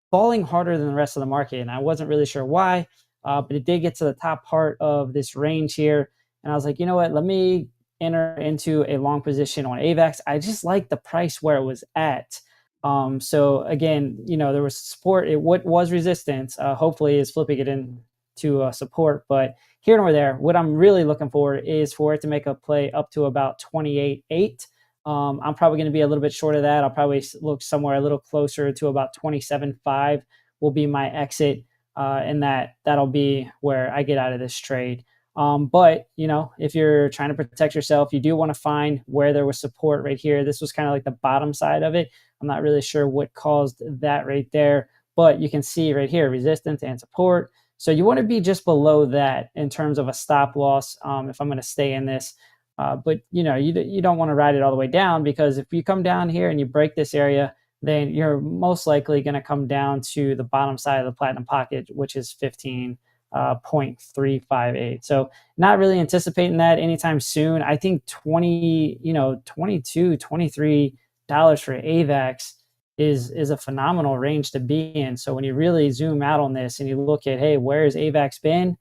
falling harder than the rest of the market, and I wasn't really sure why. But it did get to the top part of this range here, and I was like, you know what? Let me enter into a long position on AVAX. I just like the price where it was at. So again, there was support. What was resistance. Hopefully, is flipping it into support, but here nor there, what I'm really looking for is for it to make a play up to about 28.8. I'm probably going to be a little bit short of that. I'll probably look somewhere a little closer to about 27.5 will be my exit, and that'll be where I get out of this trade. But if you're trying to protect yourself, you do want to find where there was support right here. This was kind of like the bottom side of it. I'm not really sure what caused that right there, but you can see right here, resistance and support. So you want to be just below that in terms of a stop loss if I'm going to stay in this. But you don't want to ride it all the way down because if you come down here and you break this area, then you're most likely going to come down to the bottom side of the platinum pocket, which is 15.358. So not really anticipating that anytime soon. I think $22, $23 for AVAX is a phenomenal range to be in. So when you really zoom out on this and you look at, hey, where has AVAX been?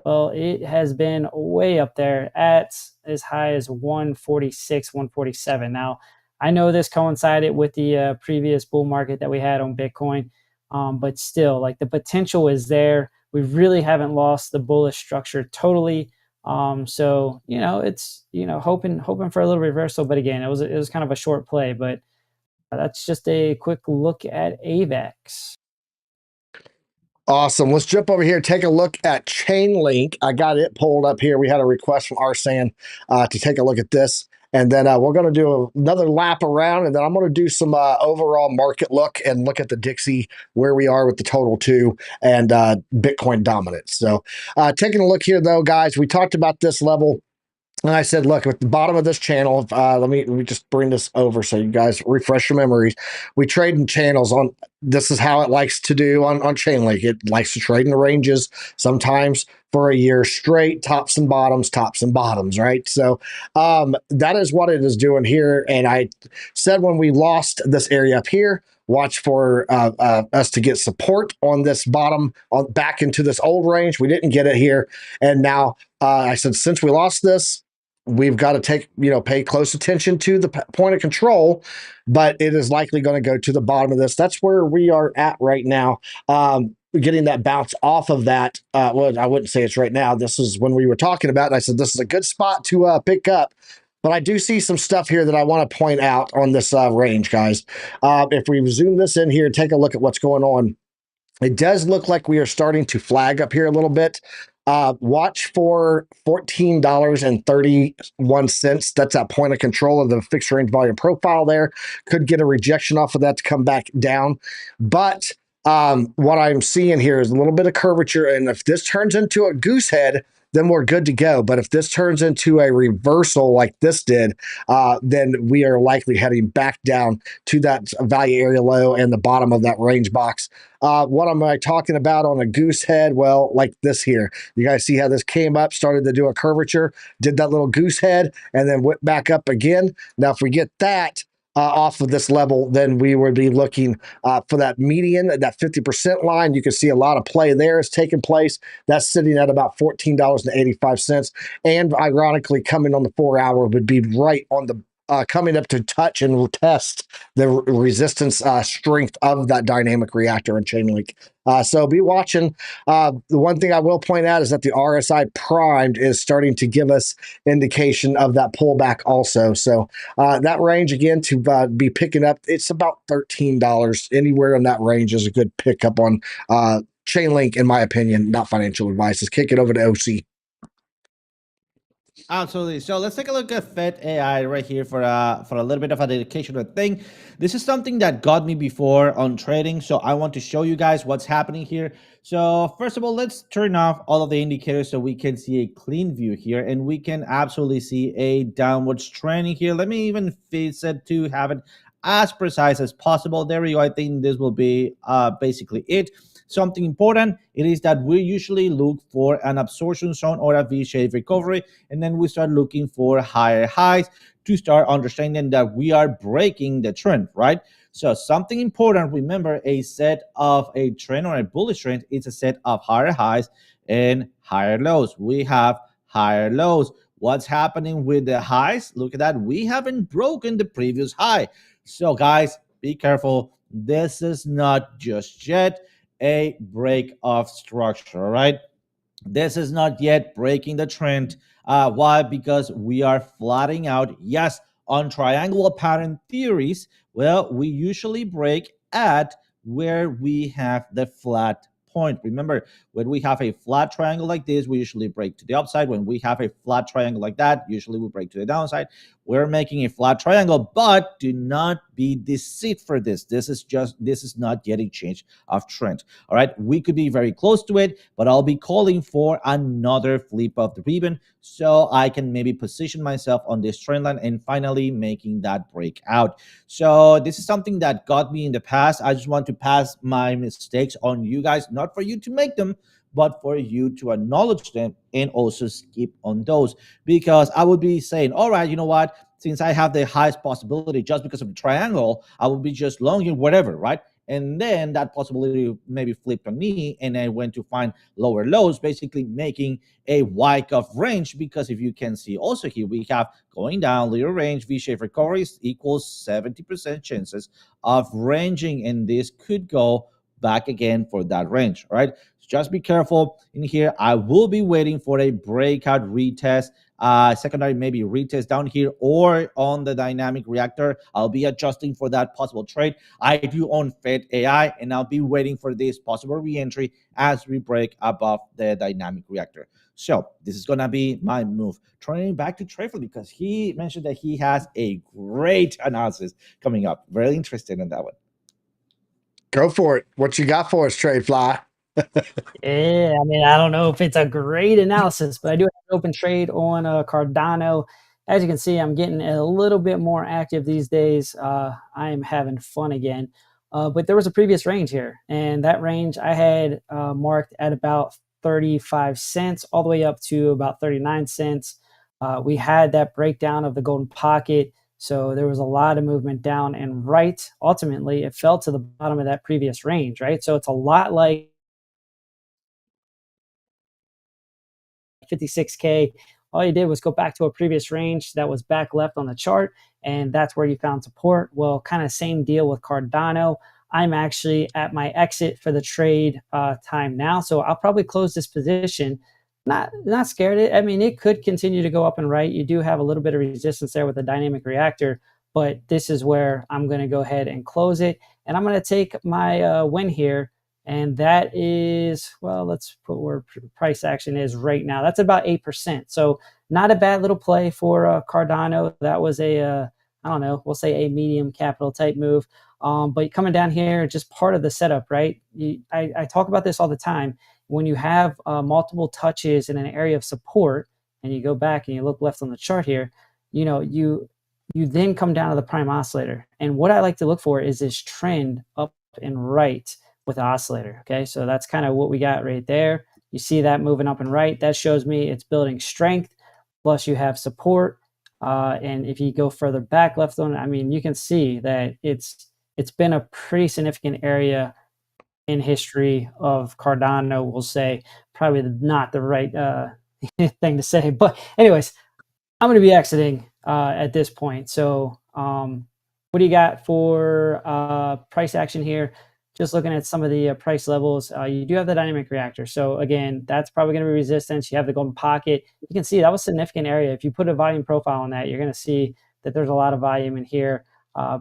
Well, it has been way up there at as high as 146, 147. Now, I know this coincided with the previous bull market that we had on Bitcoin, but still, like the potential is there. We really haven't lost the bullish structure totally. So it's hoping for a little reversal. But again, it was kind of a short play, but that's just a quick look at AVAX. Awesome. Let's jump over here. Take a look at Chainlink. I got it pulled up here. We had a request from Arsan to take a look at this. And then we're going to do another lap around. And then I'm going to do some overall market look and look at the Dixie, where we are with the total two and Bitcoin dominance. So taking a look here, though, guys, we talked about this level. And I said, look, at the bottom of this channel, let me just bring this over so you guys refresh your memories. We trade in channels on, this is how it likes to do on Chainlink. It likes to trade in the ranges, sometimes for a year straight, tops and bottoms, right? So that is what it is doing here. And I said when we lost this area up here, watch for us to get support on this bottom, back into this old range. We didn't get it here. And now I said, since we lost this, we've got to pay close attention to the point of control, but it is likely going to go to the bottom of this. That's where we are at right now. Getting that bounce off of that. Well, I wouldn't say it's right now. This is when we were talking about it. I said, this is a good spot to pick up. But I do see some stuff here that I want to point out on this range, guys. If we zoom this in here, take a look at what's going on. It does look like we are starting to flag up here a little bit. Watch for $14.31. That's that point of control of the fixed range volume profile there. Could get a rejection off of that to come back down. But what I'm seeing here is a little bit of curvature. And if this turns into a goose head, then we're good to go. But if this turns into a reversal like this did, then we are likely heading back down to that value area low and the bottom of that range box. What am I talking about on a goose head? Well, like this here. You guys see how this came up, started to do a curvature, did that little goose head, and then went back up again. Now, if we get that off of this level, then we would be looking for that median, that 50% line. You can see a lot of play there is taking place. That's sitting at about $14.85. And ironically, coming on the 4 hour would be right on the coming up to touch and test the resistance strength of that dynamic reactor in Chainlink. So be watching. The one thing I will point out is that the RSI primed is starting to give us indication of that pullback also. So that range again to be picking up, it's about $13. Anywhere in that range is a good pickup on Chainlink, in my opinion. Not financial advice. Let's kick it over to OC. Absolutely. So let's take a look at Fed AI right here for a little bit of a dedication thing. This is something that got me before on trading, so I want to show you guys what's happening here. So first of all, let's turn off all of the indicators so we can see a clean view here, and we can absolutely see a downwards trending here. Let me even fix it to have it as precise as possible. There we go. I think this will be basically it. Something important, it is that we usually look for an absorption zone or a V-shaped recovery, and then we start looking for higher highs to start understanding that we are breaking the trend, right? So something important, remember, a set of a trend or a bullish trend is a set of higher highs and higher lows. We have higher lows. What's happening with the highs? Look at that. We haven't broken the previous high. So guys, be careful. This is not just yet a break of structure, right? This is not yet breaking the trend. Why? Because we are flattening out. Yes, on triangular pattern theories, well, we usually break at where we have the flat point. Remember, when we have a flat triangle like this, we usually break to the upside. When we have a flat triangle like that, usually we break to the downside. We're making a flat triangle, but do not be deceived for this. This is not yet a change of trend. All right, we could be very close to it, but I'll be calling for another flip of the ribbon so I can maybe position myself on this trend line and finally making that breakout. So this is something that got me in the past. I just want to pass my mistakes on you guys, not for you to make them, but for you to acknowledge them and also skip on those. Because I would be saying, all right, you know what? Since I have the highest possibility just because of the triangle, I will be just longing whatever, right? And then that possibility maybe flipped on me, and I went to find lower lows, basically making a Wyckoff range. Because if you can see also here, we have going down, little range, V-shaped recoveries equals 70% chances of ranging, and this could go back again for that range. All right, so just be careful in here. I will be waiting for a breakout retest, secondary maybe retest down here or on the dynamic reactor. I'll be adjusting for that possible trade. I do own Fed AI, and I'll be waiting for this possible re-entry as we break above the dynamic reactor. So this is gonna be my move. Turning back to Trayford, because he mentioned that he has a great analysis coming up. Very interested in that one. Go for it. What you got for us, Trade Fly? Yeah, I mean, I don't know if it's a great analysis, but I do have an open trade on Cardano. As you can see, I'm getting a little bit more active these days. I am having fun again. But there was a previous range here, and that range I had marked at about 35 cents all the way up to about 39 cents. We had that breakdown of the golden pocket, so there was a lot of movement down and right. Ultimately, it fell to the bottom of that previous range, right? So it's a lot like 56K. All you did was go back to a previous range that was back left on the chart, and that's where you found support. Well, kind of same deal with Cardano. I'm actually at my exit for the trade time now, so I'll probably close this position. Not scared. I mean, it could continue to go up and right. You do have a little bit of resistance there with the dynamic reactor, but this is where I'm going to go ahead and close it, and I'm going to take my win here And that is, well, let's put where price action is right now. That's about 8%. So not a bad little play for Cardano. That was I don't know, we'll say a medium capital type move. But coming down here, just part of the setup, right? I talk about this all the time. When you have multiple touches in an area of support, and you go back and you look left on the chart here, you then come down to the prime oscillator. And what I like to look for is this trend up and right with the oscillator. Okay, so that's kind of what we got right there. You see that moving up and right. That shows me it's building strength. Plus you have support. And if you go further back left on, I mean, you can see that it's been a pretty significant area in history of Cardano. We'll say probably not the right thing to say, but anyways, I'm going to be exiting at this point. So what do you got for price action here? Just looking at some of the price levels, you do have the dynamic reactor. So again, that's probably going to be resistance. You have the golden pocket. You can see that was a significant area. If you put a volume profile on that, you're going to see that there's a lot of volume in here.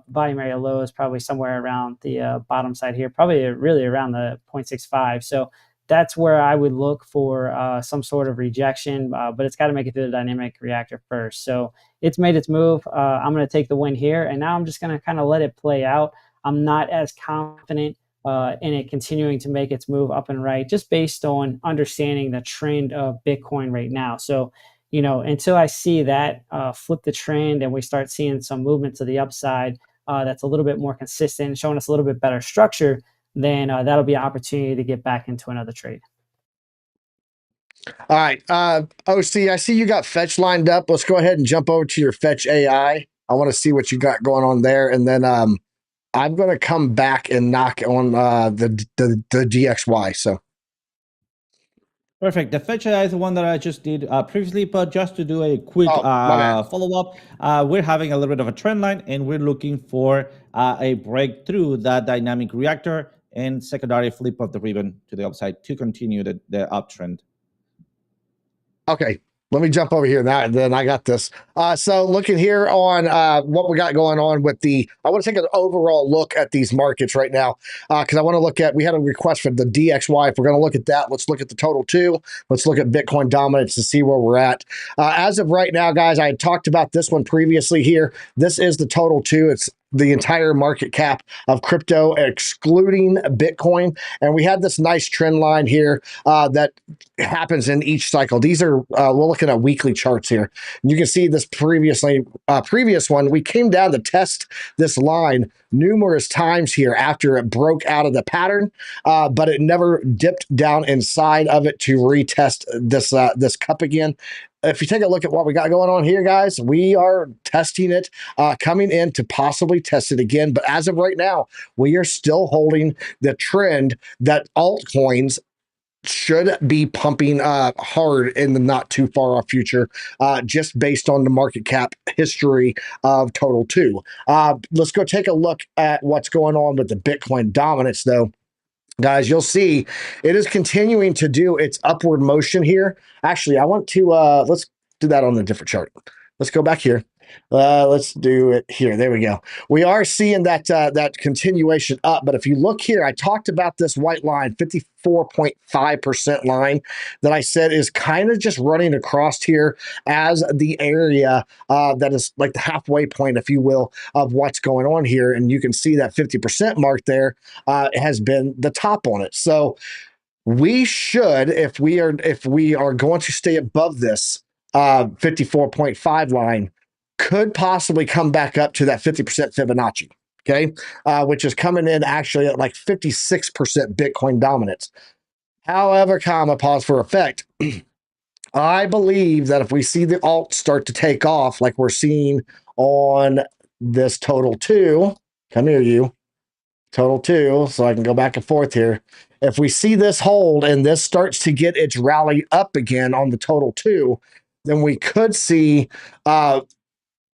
Volume area low is probably somewhere around the bottom side here, probably really around the 0.65. So that's where I would look for some sort of rejection, but it's got to make it through the dynamic reactor first. So it's made its move. I'm going to take the win here, and now I'm just going to kind of let it play out. I'm not as confident in it continuing to make its move up and right, just based on understanding the trend of Bitcoin right now. So, until I see that flip the trend and we start seeing some movement to the upside that's a little bit more consistent, showing us a little bit better structure, then that'll be an opportunity to get back into another trade. All right. OC, I see you got Fetch lined up. Let's go ahead and jump over to your Fetch AI. I want to see what you got going on there. And then I'm going to come back and knock on the DXY. So Perfect. The fetch AI is the one that I just did previously, but just to do a quick follow-up, we're having a little bit of a trend line, and we're looking for a breakthrough that dynamic reactor and secondary flip of the ribbon to the upside to continue the uptrend. okay, let me jump over here now, and then I got this. So looking here on what we got going on with I want to take an overall look at these markets right now, because I want to look at, we had a request for the DXY. If we're going to look at that, let's look at the total two. Let's look at Bitcoin dominance to see where we're at. As of right now, guys, I had talked about this one previously here. This is the total two. It's the entire market cap of crypto, excluding Bitcoin. And we had this nice trend line here that happens in each cycle. These are, we're looking at weekly charts here. You can see this previous one, we came down to test this line numerous times here after it broke out of the pattern, but it never dipped down inside of it to retest this cup again. If you take a look at what we got going on here, guys, we are testing it, coming in to possibly test it again. But as of right now, we are still holding the trend that altcoins should be pumping hard in the not too far off future, just based on the market cap history of total two. Let's go take a look at what's going on with the Bitcoin dominance, though. Guys, you'll see it is continuing to do its upward motion here. Actually, I want to, let's do that on a different chart. Let's go back here. Let's do it here. There we go. We are seeing that continuation up. But if you look here, I talked about this white line, 54.5% line that I said is kind of just running across here as the area that is like the halfway point, if you will, of what's going on here. And you can see that 50% mark there has been the top on it. So we should, if we are going to stay above this 54.5 line, could possibly come back up to that 50% Fibonacci, okay, which is coming in actually at like 56% Bitcoin dominance. However, pause for effect, I believe that if we see the alt start to take off like we're seeing on this total two, come here, you, total two, so I can go back and forth here. If we see this hold and this starts to get its rally up again on the total two, then we could see,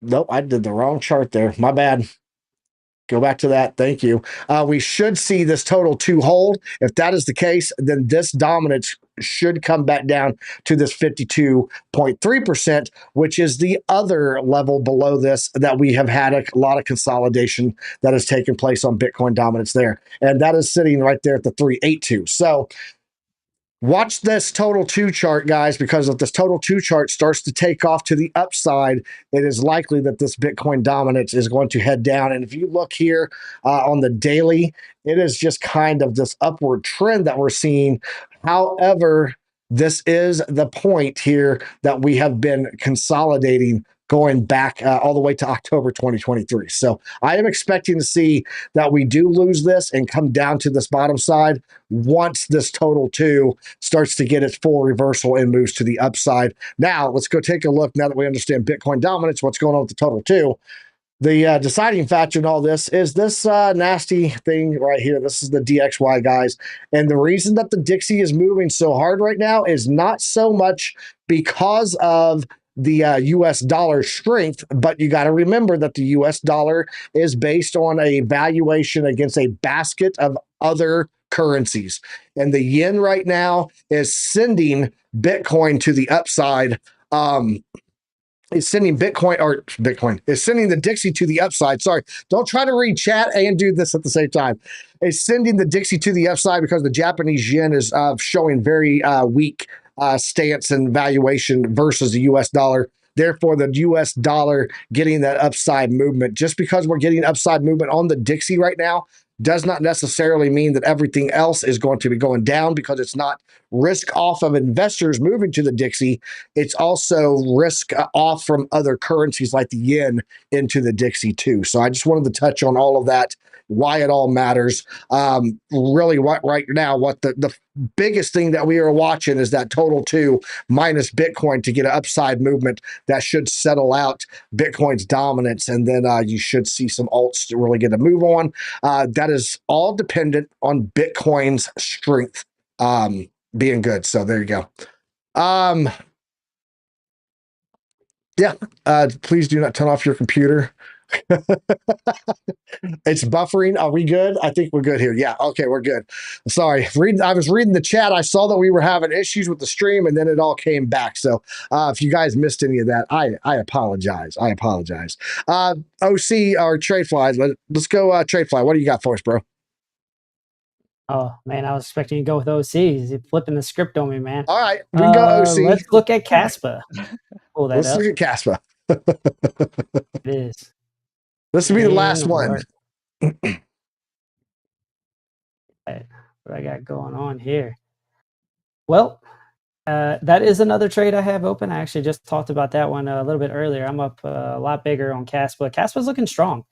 nope, I did the wrong chart there. My bad. Go back to that. Thank you. We should see this total 2 hold. If that is the case, then this dominance should come back down to this 52.3%, which is the other level below this that we have had a lot of consolidation that has taken place on Bitcoin dominance there. And that is sitting right there at the 382. So watch this total 2 chart, guys, because if this total 2 chart starts to take off to the upside, it is likely that this Bitcoin dominance is going to head down. And if you look here on the daily, it is just kind of this upward trend that we're seeing. However, this is the point here that we have been consolidating going back all the way to October 2023. So I am expecting to see that we do lose this and come down to this bottom side once this total 2 starts to get its full reversal and moves to the upside. Now, let's go take a look, now that we understand Bitcoin dominance, what's going on with the total 2. The deciding factor in all this is this nasty thing right here. This is the DXY, guys. And the reason that the Dixie is moving so hard right now is not so much because of the US dollar strength, but you got to remember that the US dollar is based on a valuation against a basket of other currencies. And the yen right now is sending Bitcoin to the upside. It's sending it's sending the Dixie to the upside. Sorry, don't try to read chat and do this at the same time. It's sending the Dixie to the upside because the Japanese yen is showing very weak stance and valuation versus the US dollar. Therefore, the US dollar getting that upside movement. Just because we're getting upside movement on the Dixie right now does not necessarily mean that everything else is going to be going down, because it's not risk off of investors moving to the Dixie. It's also risk off from other currencies like the yen into the Dixie too. So I just wanted to touch on all of that, why it all matters. Really, what right now, what the biggest thing that we are watching is that total 2 minus Bitcoin to get an upside movement that should settle out Bitcoin's dominance, and then you should see some alts to really get a move on. That is all dependent on Bitcoin's strength being good. So there you go. Yeah, please do not turn off your computer. It's buffering. Are we good? I think we're good here. Yeah. Okay, we're good. Sorry. I was reading the chat. I saw that we were having issues with the stream, and then it all came back. So if you guys missed any of that, I apologize. I apologize. OC or TradeFly. Let's go TradeFly. What do you got for us, bro? Oh man, I was expecting you to go with OCs. You're flipping the script on me, man. All right, we can go OC. Let's look at Caspa. Pull that Let's up. look at Caspa. It is. This will be the last one. What I got going on here? Well, that is another trade I have open. I actually just talked about that one a little bit earlier. I'm up a lot bigger on Caspa. Caspa's looking strong.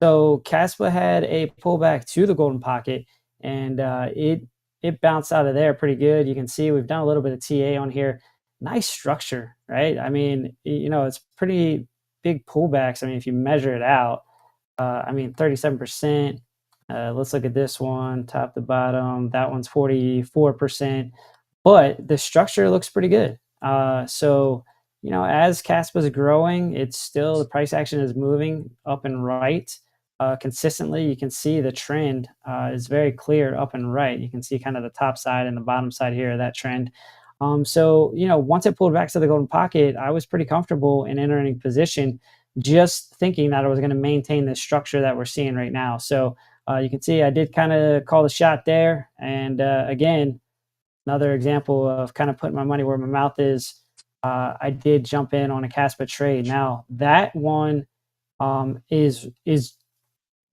So Caspa had a pullback to the golden pocket, and it bounced out of there pretty good. You can see we've done a little bit of TA on here. Nice structure, right? I mean, it's pretty big pullbacks. I mean, if you measure it out, 37%. Let's look at this one, top to bottom. That one's 44%, but the structure looks pretty good. So, as Caspa is growing, it's still, the price action is moving up and right consistently. You can see the trend is very clear up and right. You can see kind of the top side and the bottom side here of that trend. So, once it pulled back to the golden pocket, I was pretty comfortable in entering position, just thinking that I was going to maintain the structure that we're seeing right now. So you can see I did kind of call the shot there. And again, another example of kind of putting my money where my mouth is. I did jump in on a Caspa trade. Now that one is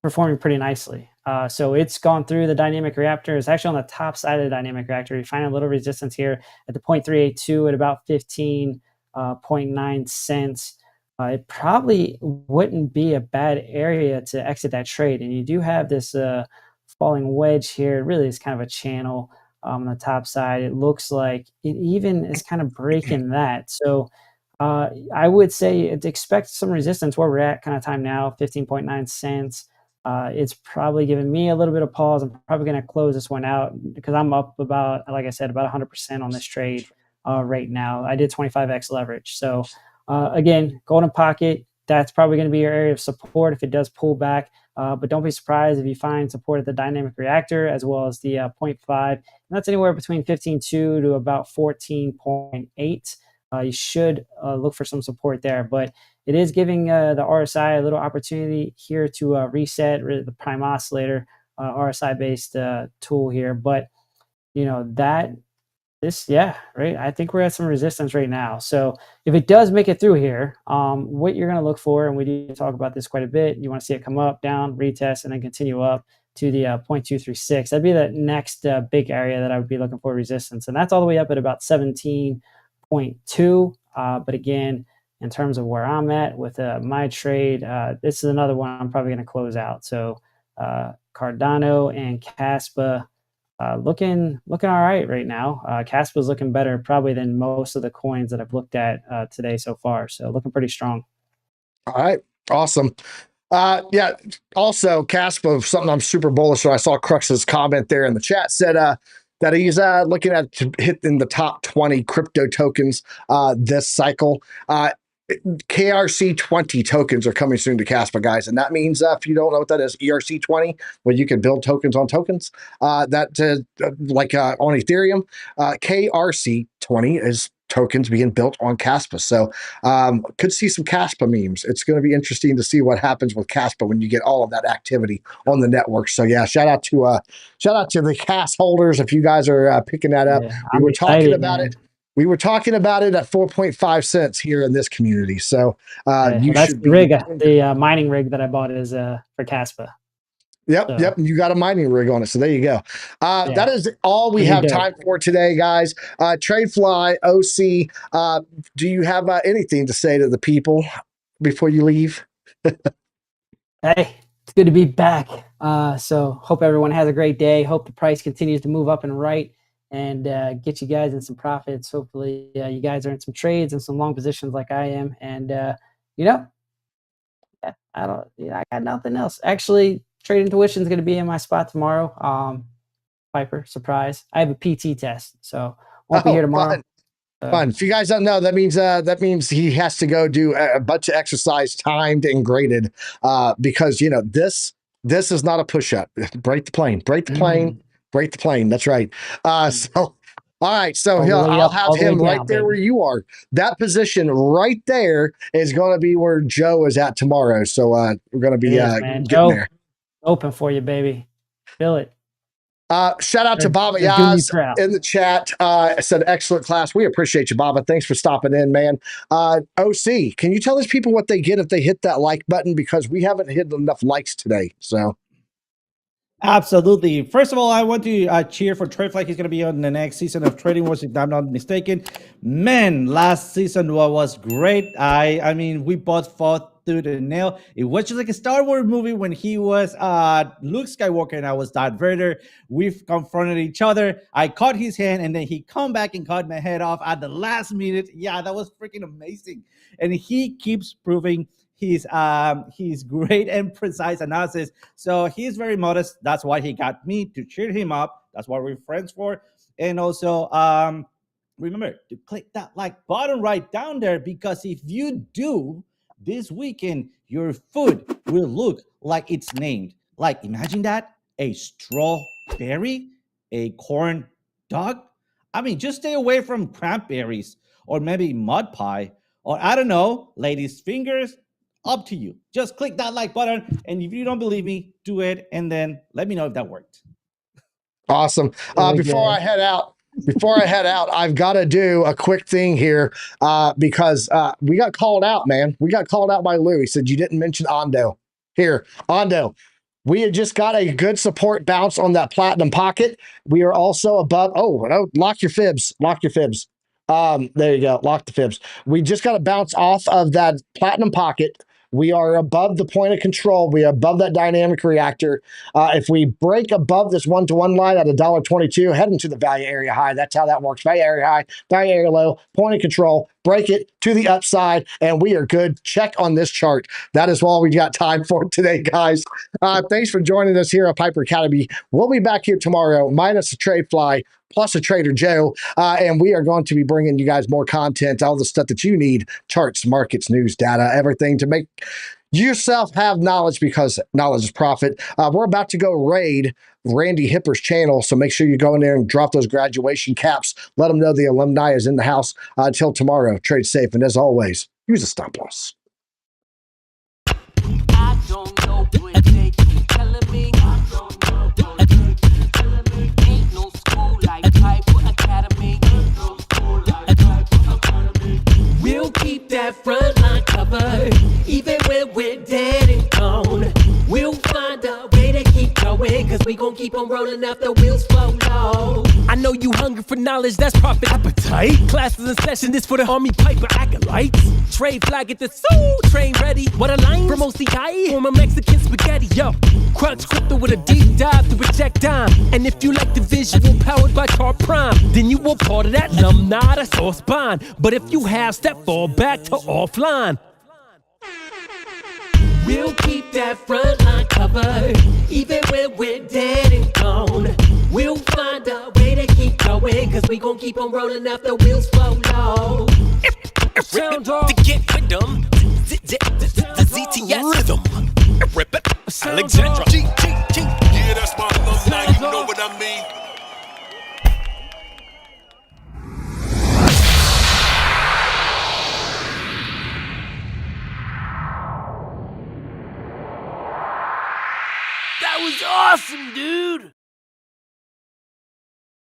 performing pretty nicely. So it's gone through the dynamic reactor. It's actually on the top side of the dynamic reactor. You find a little resistance here at the 0.382 at about 15.9 cents. It probably wouldn't be a bad area to exit that trade. And you do have this falling wedge here. It really is kind of a channel on the top side. It looks like it even is kind of breaking that. So I would say expect some resistance where we're at kind of time now, 15.9 cents. It's probably giving me a little bit of pause. I'm probably going to close this one out because I'm up about, like I said, about 100% on this trade right now. I did 25x leverage. So again, golden pocket, that's probably going to be your area of support if it does pull back. but don't be surprised if you find support at the dynamic reactor as well as the 0.5. And that's anywhere between 15.2 to about 14.8. You should look for some support there, but it is giving the RSI a little opportunity here to reset the prime oscillator RSI based tool here. But right. I think we're at some resistance right now. So if it does make it through here, what you're going to look for, and we do talk about this quite a bit, you want to see it come up, down, retest, and then continue up to the 0.236. That'd be the next big area that I would be looking for resistance. And that's all the way up at about 17.2. But again, in terms of where I'm at with my trade, this is another one I'm probably going to close out. So Cardano and Caspa, looking all right now. Caspa's looking better probably than most of the coins that I've looked at today so far. So looking pretty strong. All right. Awesome. Yeah. Also, Caspa, something I'm super bullish on. I saw Crux's comment there in the chat, said that he's looking at hitting the top 20 crypto tokens this cycle. KRC20 tokens are coming soon to Caspa, guys. And that means, if you don't know what that is, ERC20, where you can build tokens on tokens, like on Ethereum, KRC20 is tokens being built on Caspa. So could see some Caspa memes. It's going to be interesting to see what happens with Caspa when you get all of that activity on the network. So yeah, shout out to the CAS holders if you guys are picking that up. Yeah, we were talking about it. We were talking about it at 4.5 cents here in this community. So that's the rig, the mining rig that I bought is for Caspa. Yep, yep. You got a mining rig on it. So there you go. That is all we have time for today, guys. TradeFly, OC, do you have anything to say to the people before you leave? Hey, it's good to be back. So hope everyone has a great day. Hope the price continues to move up and right and get you guys in some profits. Hopefully you guys are in some trades and some long positions like I am. And, I got nothing else. Actually, Trade Intuition is going to be in my spot tomorrow. Piper, surprise. I have a PT test, so won't be here tomorrow. Fun. If you guys don't know, that means he has to go do a bunch of exercise, timed and graded, because this is not a push-up. Break the plane. Break the plane. Break the plane. That's right. So. All right, so I'll have him right there where you are. That position right there is going to be where Joe is at tomorrow. So we're going to be getting Joe, there. Open for you, baby. Feel it. Shout out to Baba Yaz in the chat. I said, excellent class. We appreciate you, Baba. Thanks for stopping in, man. OC, can you tell these people what they get if they hit that like button? Because we haven't hit enough likes today. So. Absolutely. First of all, I want to cheer for TradeFly. He's going to be on the next season of Trading Wars, if I'm not mistaken. Man, last season was great. I mean, we both fought through the nail. It was just like a Star Wars movie when he was Luke Skywalker and I was Darth Vader. We've confronted each other. I caught his hand and then he come back and cut my head off at the last minute. Yeah, that was freaking amazing. And he keeps proving he's great and precise analysis. So he's very modest. That's why he got me to cheer him up. That's what we're friends for. And also, remember to click that like button right down there, because if you do this weekend, your food will look like it's named. Like, imagine that, a strawberry, a corn dog. I mean, just stay away from cranberries or maybe mud pie, or I don't know, ladies' fingers. Up to you. Just click that like button, and if you don't believe me, do it, and then let me know if that worked. Awesome. Before I head out, I've got to do a quick thing here because we got called out, man. We got called out by Lou. He said you didn't mention Ondo. Here, Ondo. We had just got a good support bounce on that platinum pocket. We are also above. Oh, lock your fibs. Lock your fibs. There you go. Lock the fibs. We just got to bounce off of that platinum pocket. We are above the point of control. We are above that dynamic reactor. If we break above this 1-to-1 line at $1.22, heading to the value area high. That's how that works. Value area high, value area low, point of control. Break it to the upside, and we are good. Check on this chart. That is all we got time for today, guys. Thanks for joining us here at Piper Academy. We'll be back here tomorrow, minus a TradeFly, plus a Trader Joe, and we are going to be bringing you guys more content, all the stuff that you need, charts, markets, news, data, everything to make You yourself have knowledge because knowledge is profit. We're about to go raid Randy Hipper's channel, so make sure you go in there and drop those graduation caps. Let them know the alumni is in the house. Until tomorrow, trade safe, and as always, use a stop loss. I don't know what they keep telling me. I don't know what they keep telling me. Ain't no school like Piper Academy. Ain't no school like Piper Academy. We'll keep that front line covered, even when we're dead and gone. We'll find a way to keep going, cause we gon' keep on rolling up the wheels flow low. I know you hungry for knowledge, that's profit appetite. Classes in session, this for the Army Piper acolytes. Trade flag at the soul, train ready. What a line from OCI, from a Mexican spaghetti, yo. Crunch crypto with a deep dive to reject dime. And if you like the visual powered by Tar Prime, then you were part of that alumni, that's all spine. But if you have step, fall back to offline. We'll keep that front line covered, even when we're dead and gone. We'll find a way to keep going, cause we gon' keep on rolling up the wheels flow low. Sound off. To get rhythm, the ZTS rhythm. Alexandra. Yeah, that's my alumni, you know what I mean? That was awesome, dude.